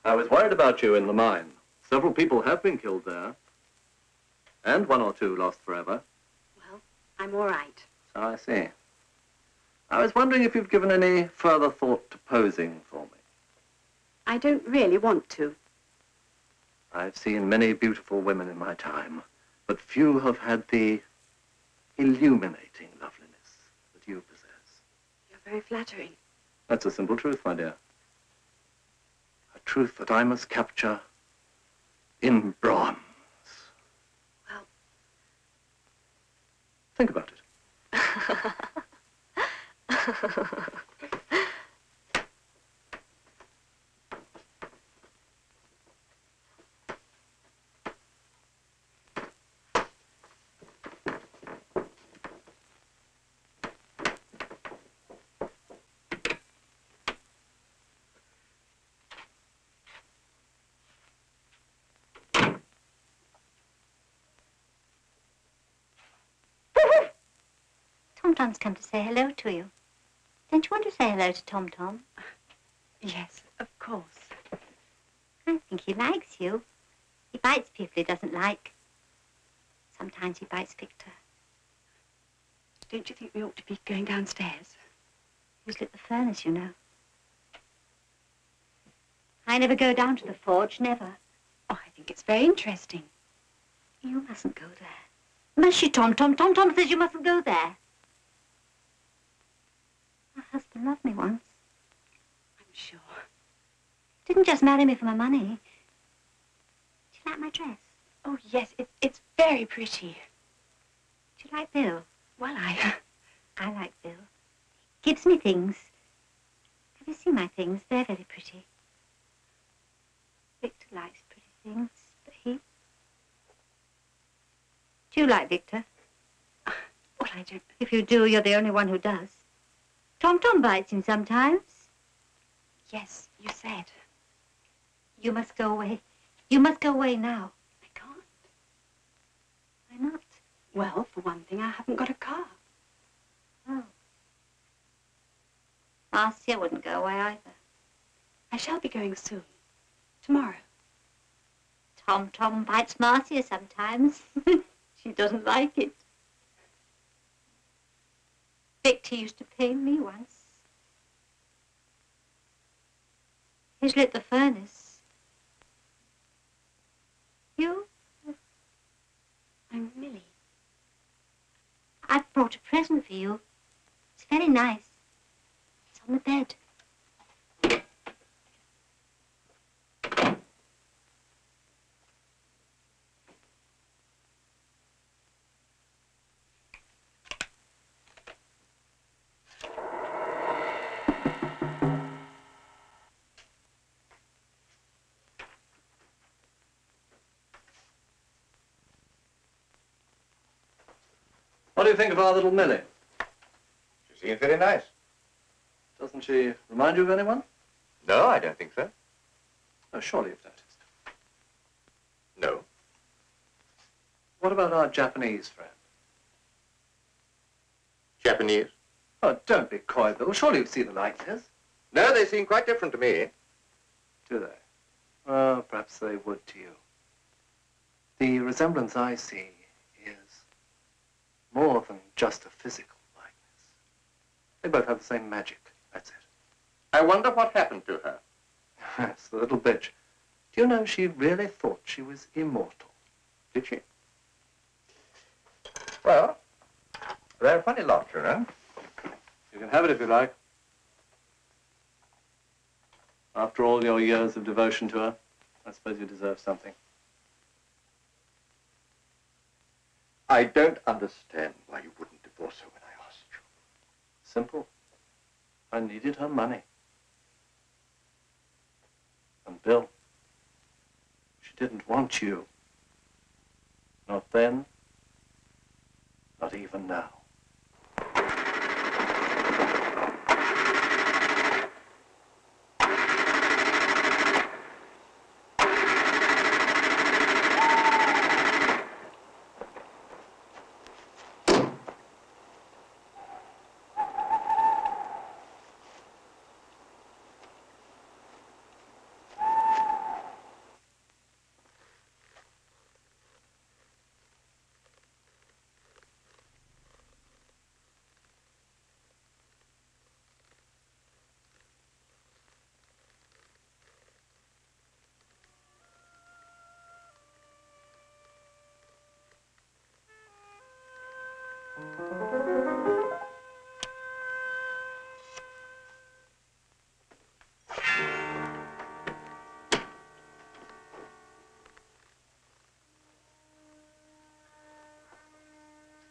I was worried about you in the mine. Several people have been killed there. And one or two lost forever. Well, I'm all right. So I see. I was wondering if you've given any further thought to posing for me. I don't really want to. I've seen many beautiful women in my time, but few have had the illuminating loveliness that you possess. You're very flattering. That's a simple truth, my dear. A truth that I must capture in bronze. Well... Think about it. Tom Tom's come to say hello to you. Don't you want to say hello to Tom Tom? Yes, of course. I think he likes you. He bites people he doesn't like. Sometimes he bites Victor. Don't you think we ought to be going downstairs? He's lit the furnace, you know. I never go down to the forge, never. Oh, I think it's very interesting. You mustn't go there. Must you, Tom Tom? Tom Tom says you mustn't go there. My husband loved me once. I'm sure. Didn't just marry me for my money. Do you like my dress? Oh, yes, it's very pretty. Do you like Bill? Well, I like Bill. He gives me things. Have you seen my things? They're very pretty. Victor likes pretty things, but he... Do you like Victor? Well, I don't... If you do, you're the only one who does. Tom Tom bites him sometimes. Yes, you said. You must go away. You must go away now. I can't. Why not? Well, for one thing, I haven't got a car. Oh. Marcia wouldn't go away either. I shall be going soon. Tomorrow. Tom bites Marcia sometimes. She doesn't like it. Victor used to pain me once. He's lit the furnace. You? I'm Millie. I've brought a present for you. It's very nice. It's on the bed. What do you think of our little Millie? She seems very nice. Doesn't she remind you of anyone? No, I don't think so. Oh, surely you've noticed. No. What about our Japanese friend? Japanese? Oh, don't be coy, Bill. Surely you've seen the likeness. No, they seem quite different to me. Do they? Well, perhaps they would to you. The resemblance I see is more than just a physical likeness. They both have the same magic, that's it. I wonder what happened to her. Yes, the little bitch. Do you know she really thought she was immortal? Did she? Well, they're a funny lot, you know. You can have it if you like. After all your years of devotion to her, I suppose you deserve something. I don't understand why you wouldn't divorce her when I asked you. Simple. I needed her money. And Bill, she didn't want you. Not then, not even now.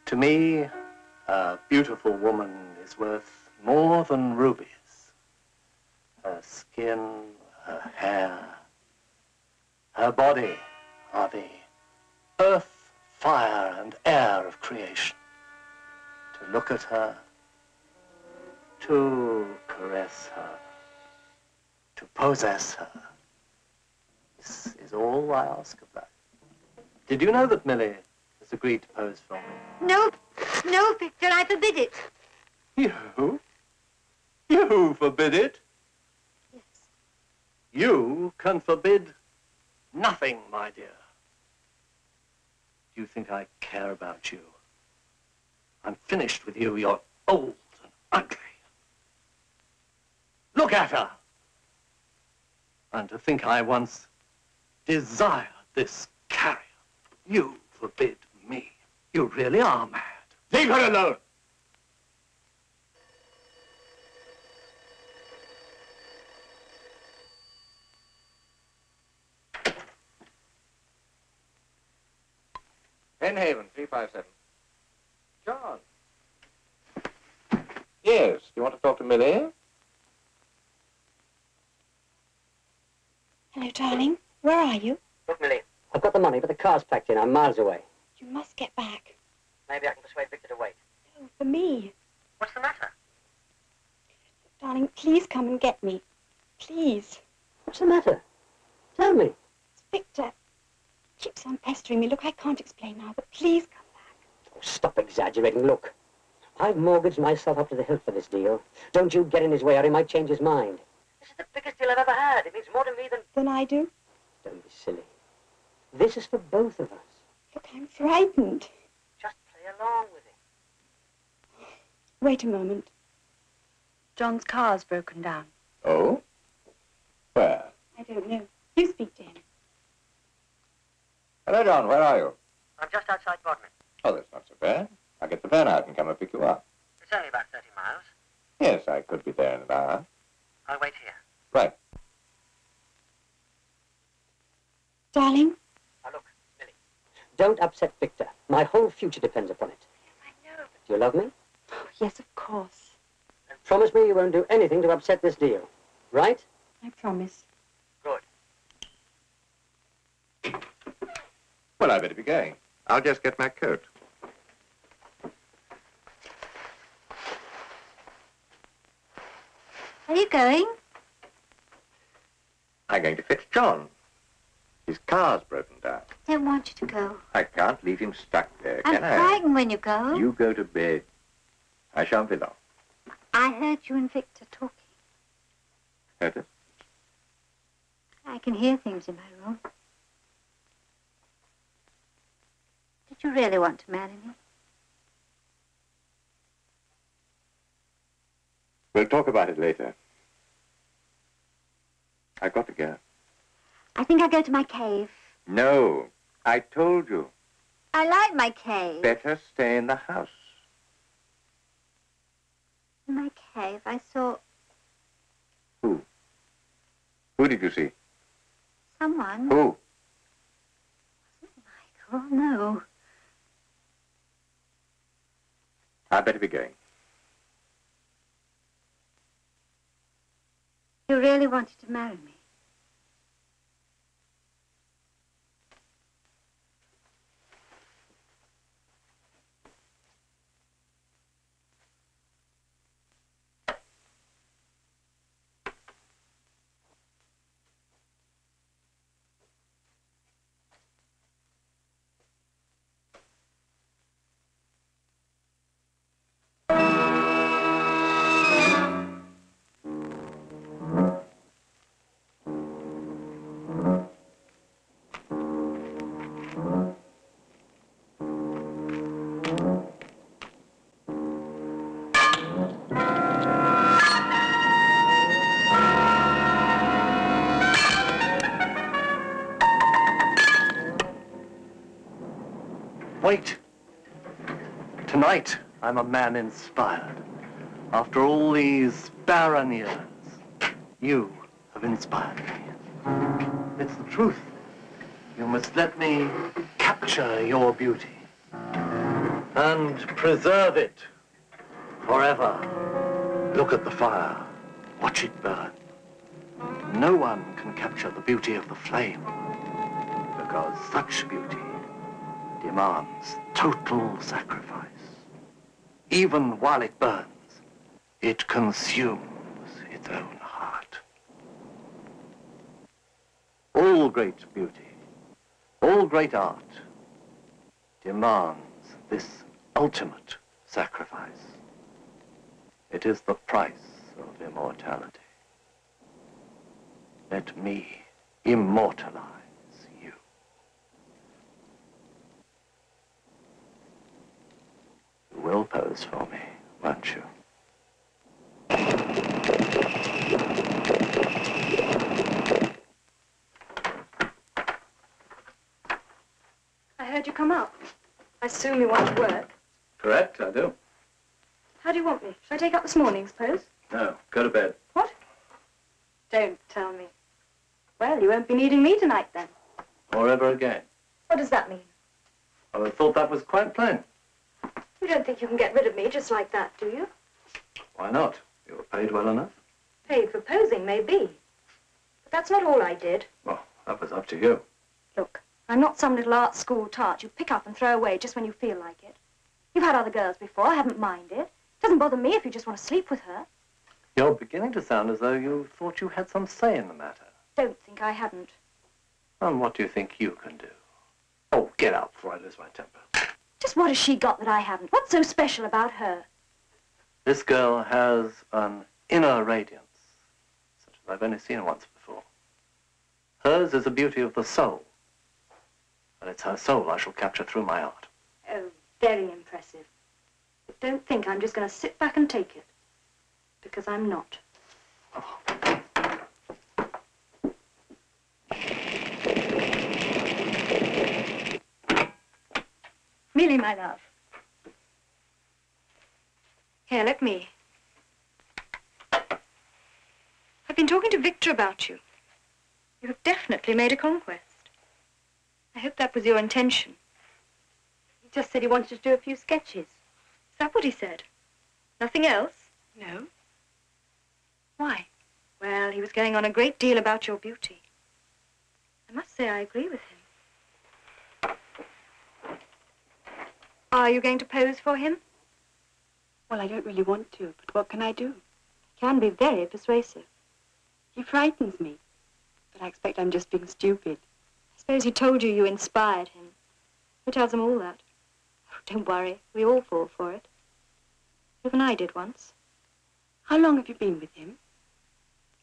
To me, a beautiful woman is worth more than rubies. Her skin, her hair, her body are the earth, fire, and air of creation. To look at her, to caress her, to possess her. This is all I ask of life. Did you know that Millie has agreed to pose for me? No, no, Victor, I forbid it. You? You forbid it? Yes. You can forbid nothing, my dear. Do you think I care about you? I'm finished with you. You're old and ugly. Look at her. And to think I once desired this carrier. You forbid me. You really are mad. Leave her alone. Penhaven, 357. John. Yes, do you want to talk to Millie? Hello, darling. Where are you? Look, Millie, I've got the money, but the car's packed in. I'm miles away. You must get back. Maybe I can persuade Victor to wait. No, for me. What's the matter? Darling, please come and get me. Please. What's the matter? Tell me. It's Victor. He keeps on pestering me. Look, I can't explain now, but please come back. Oh, stop exaggerating. Look, I've mortgaged myself up to the hilt for this deal. Don't you get in his way or he might change his mind. This is the biggest deal I've ever had. It means more to me than... Than I do? Don't be silly. This is for both of us. Look, I'm frightened. Just play along with it. Wait a moment. John's car's broken down. Oh? Where? I don't know. You speak to him. Hello, John. Where are you? I'm just outside Bodmin. Oh, that's not so bad. I'll get the van out and come and pick you up. It's only about 30 miles. Yes, I could be there in an hour. I'll wait here. Right. Darling? Now look, Millie. Don't upset Victor. My whole future depends upon it. I know. Do you love me? Oh, yes, of course. And promise me you won't do anything to upset this deal. Right? I promise. Good. Well, I better be going. I'll just get my coat. Are you going? I'm going to fetch John. His car's broken down. I don't want you to go. I can't leave him stuck there, I'm can I? frightened when you go. You go to bed. I shan't be long. I heard you and Victor talking. Heard it? I can hear things in my room. Did you really want to marry me? We'll talk about it later. I've got to go. I think I'll go to my cave. No, I told you. I like my cave. Better stay in the house. In my cave, I saw Who? Who did you see? someone. Who? Oh, no. I better be going. You really wanted to marry me? Wait. Tonight, I'm a man inspired. After all these barren years, you have inspired me. It's the truth. You must let me capture your beauty and preserve it forever. Look at the fire. Watch it burn. No one can capture the beauty of the flame, because such beauty demands total sacrifice. Even while it burns, it consumes its own heart. All great beauty, all great art demands this ultimate sacrifice. It is the price of immortality. Let me immortalize you. You will pose for me, won't you? I heard you come up. I assume you want to work. Correct, I do. How do you want me? Should I take up this morning, suppose? No, go to bed. What? Don't tell me. Well, you won't be needing me tonight, then. Or ever again. What does that mean? Well, I thought that was quite plain. You don't think you can get rid of me just like that, do you? Why not? You were paid well enough. Paid for posing, maybe. But that's not all I did. Well, that was up to you. Look, I'm not some little art school tart you pick up and throw away just when you feel like it. You've had other girls before, I haven't minded. It doesn't bother me if you just want to sleep with her. You're beginning to sound as though you thought you had some say in the matter. Don't think I hadn't. And what do you think you can do? Oh, get out before I lose my temper. Just what has she got that I haven't? What's so special about her? This girl has an inner radiance, such as I've only seen once before. Hers is a beauty of the soul, But it's her soul I shall capture through my art. Oh, very impressive. But don't think I'm just going to sit back and take it. Because I'm not. Millie, my love. Here, let me. I've been talking to Victor about you. You have definitely made a conquest. I hope that was your intention. He just said he wanted to do a few sketches. Is that what he said? Nothing else? No. Why? Well, he was going on a great deal about your beauty. I must say I agree with him. Are you going to pose for him? Well, I don't really want to, but what can I do? He can be very persuasive. He frightens me, but I expect I'm just being stupid. I suppose he told you inspired him. Who tells them all that? Oh, don't worry, we all fall for it. Even I did once. How long have you been with him?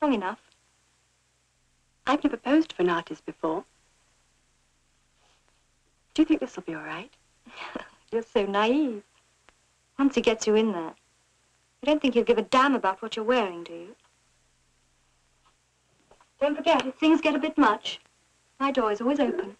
Long enough. I've never posed for an artist before. Do you think this will be all right? You're so naive. Once he gets you in there, you don't think he'll give a damn about what you're wearing, do you? Don't forget, if things get a bit much, my door is always open.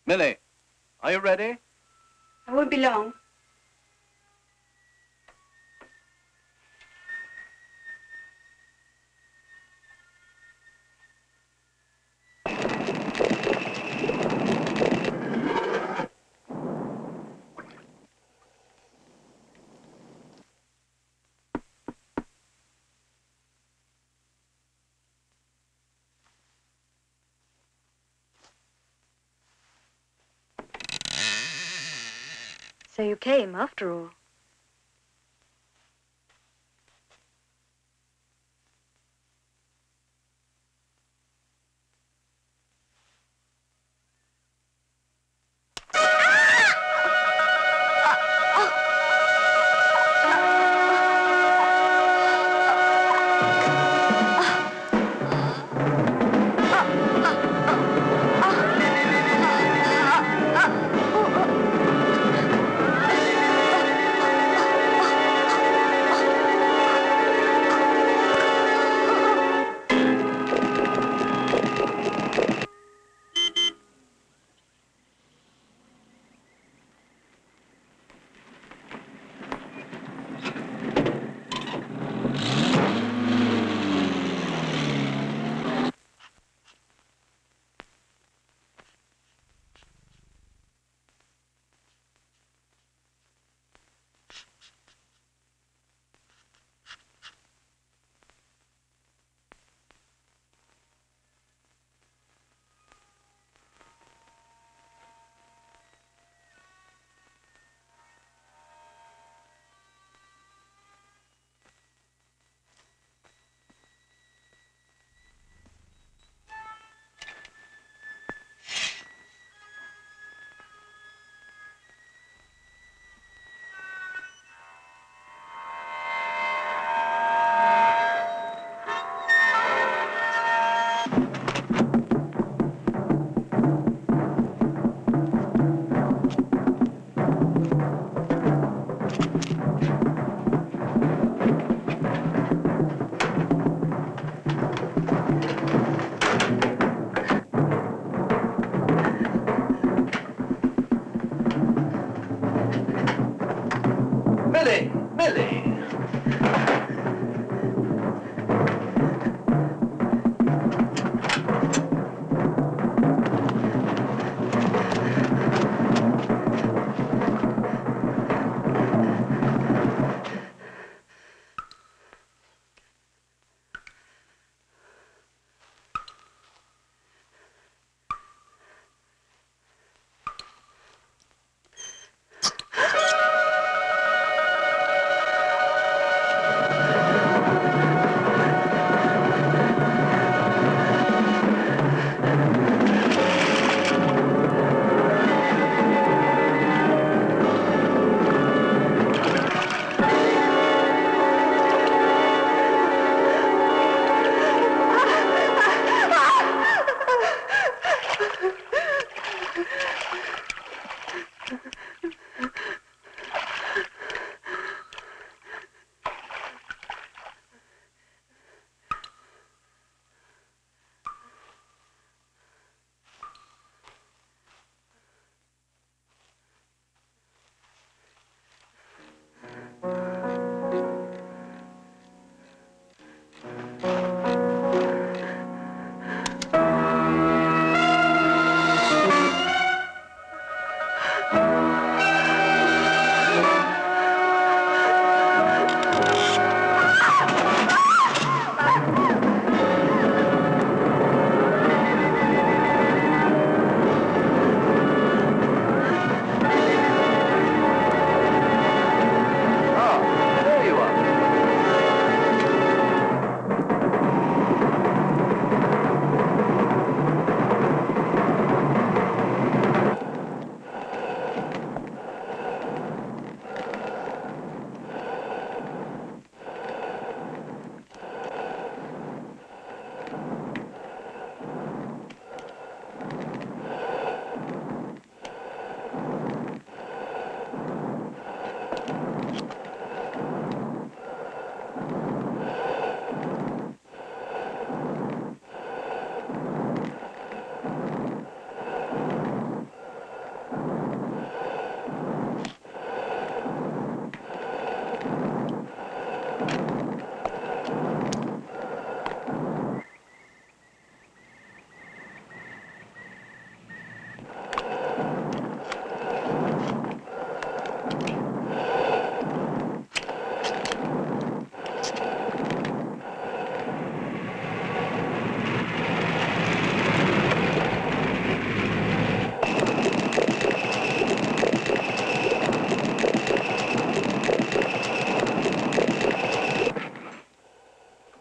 Millie, are you ready? I won't be long. So you came, after all.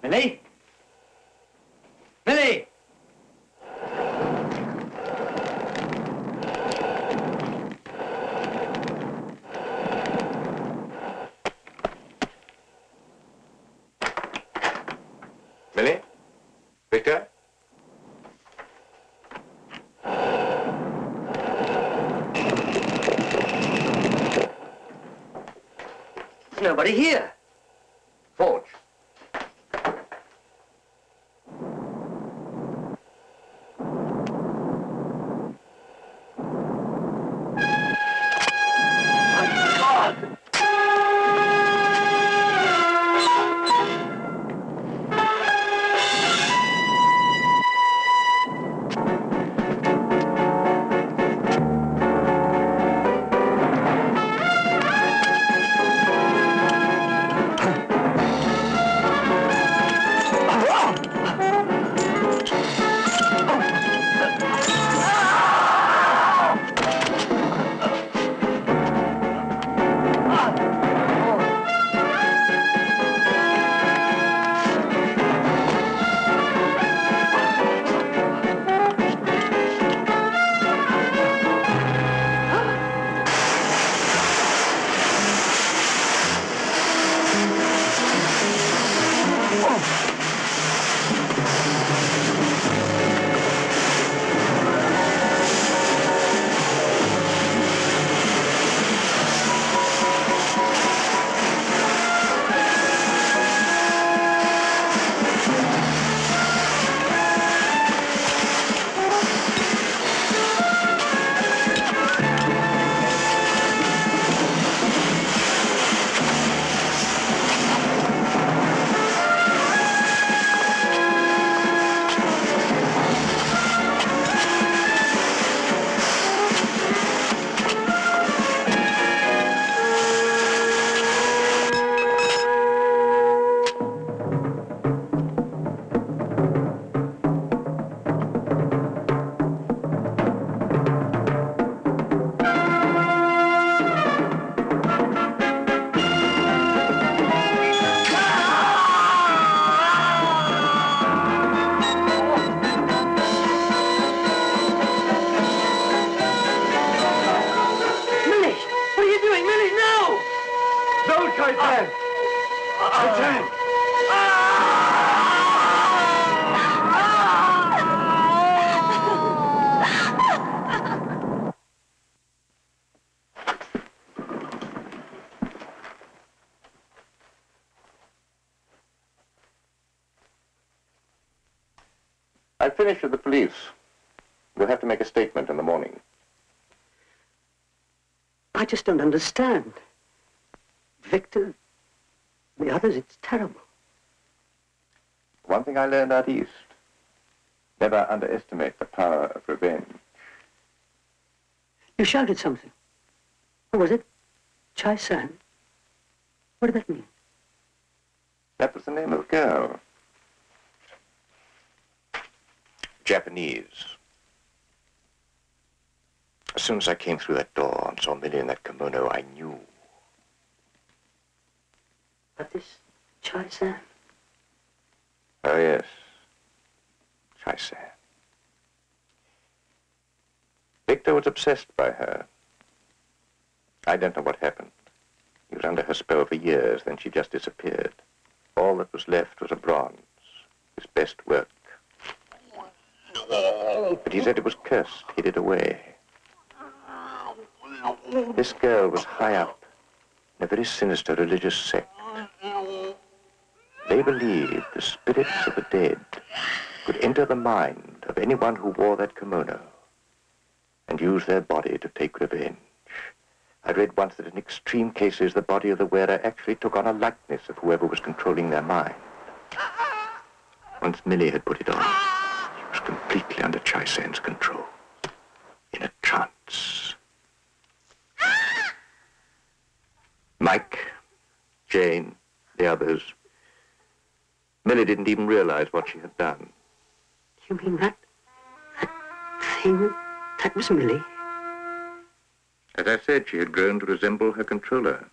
Millie? Millie! Millie? Victor? There's nobody here. Forge. I've finished with the police. We'll have to make a statement in the morning. I just don't understand. Victor, the others, it's terrible. One thing I learned out east, never underestimate the power of revenge. You shouted something. What was it? Chai-san? What did that mean? That was the name of a girl. Japanese. As soon as I came through that door and saw Millie in that kimono, I knew. But this Chai-san? Oh, yes. Chai-san. Victor was obsessed by her. I don't know what happened. He was under her spell for years, then she just disappeared. All that was left was a bronze, his best work. But he said it was cursed, hid it away. This girl was high up in a very sinister religious sect. They believed the spirits of the dead could enter the mind of anyone who wore that kimono and use their body to take revenge. I read once that in extreme cases, the body of the wearer actually took on a likeness of whoever was controlling their mind. Once Millie had put it on, she was completely under Chai-san's control, in a trance. Mike, Jane, the others, Millie didn't even realize what she had done. You mean that thing, that was Millie? As I said, she had grown to resemble her controller.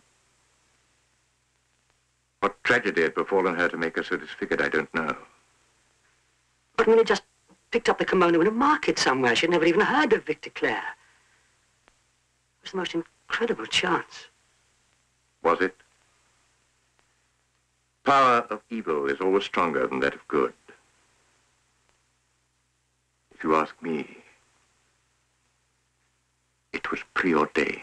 What tragedy had befallen her to make her so disfigured, I don't know. But Minnie just picked up the kimono in a market somewhere. She'd never even heard of Victor Clare. It was the most incredible chance. Was it? Power of evil is always stronger than that of good. If you ask me, it was preordained.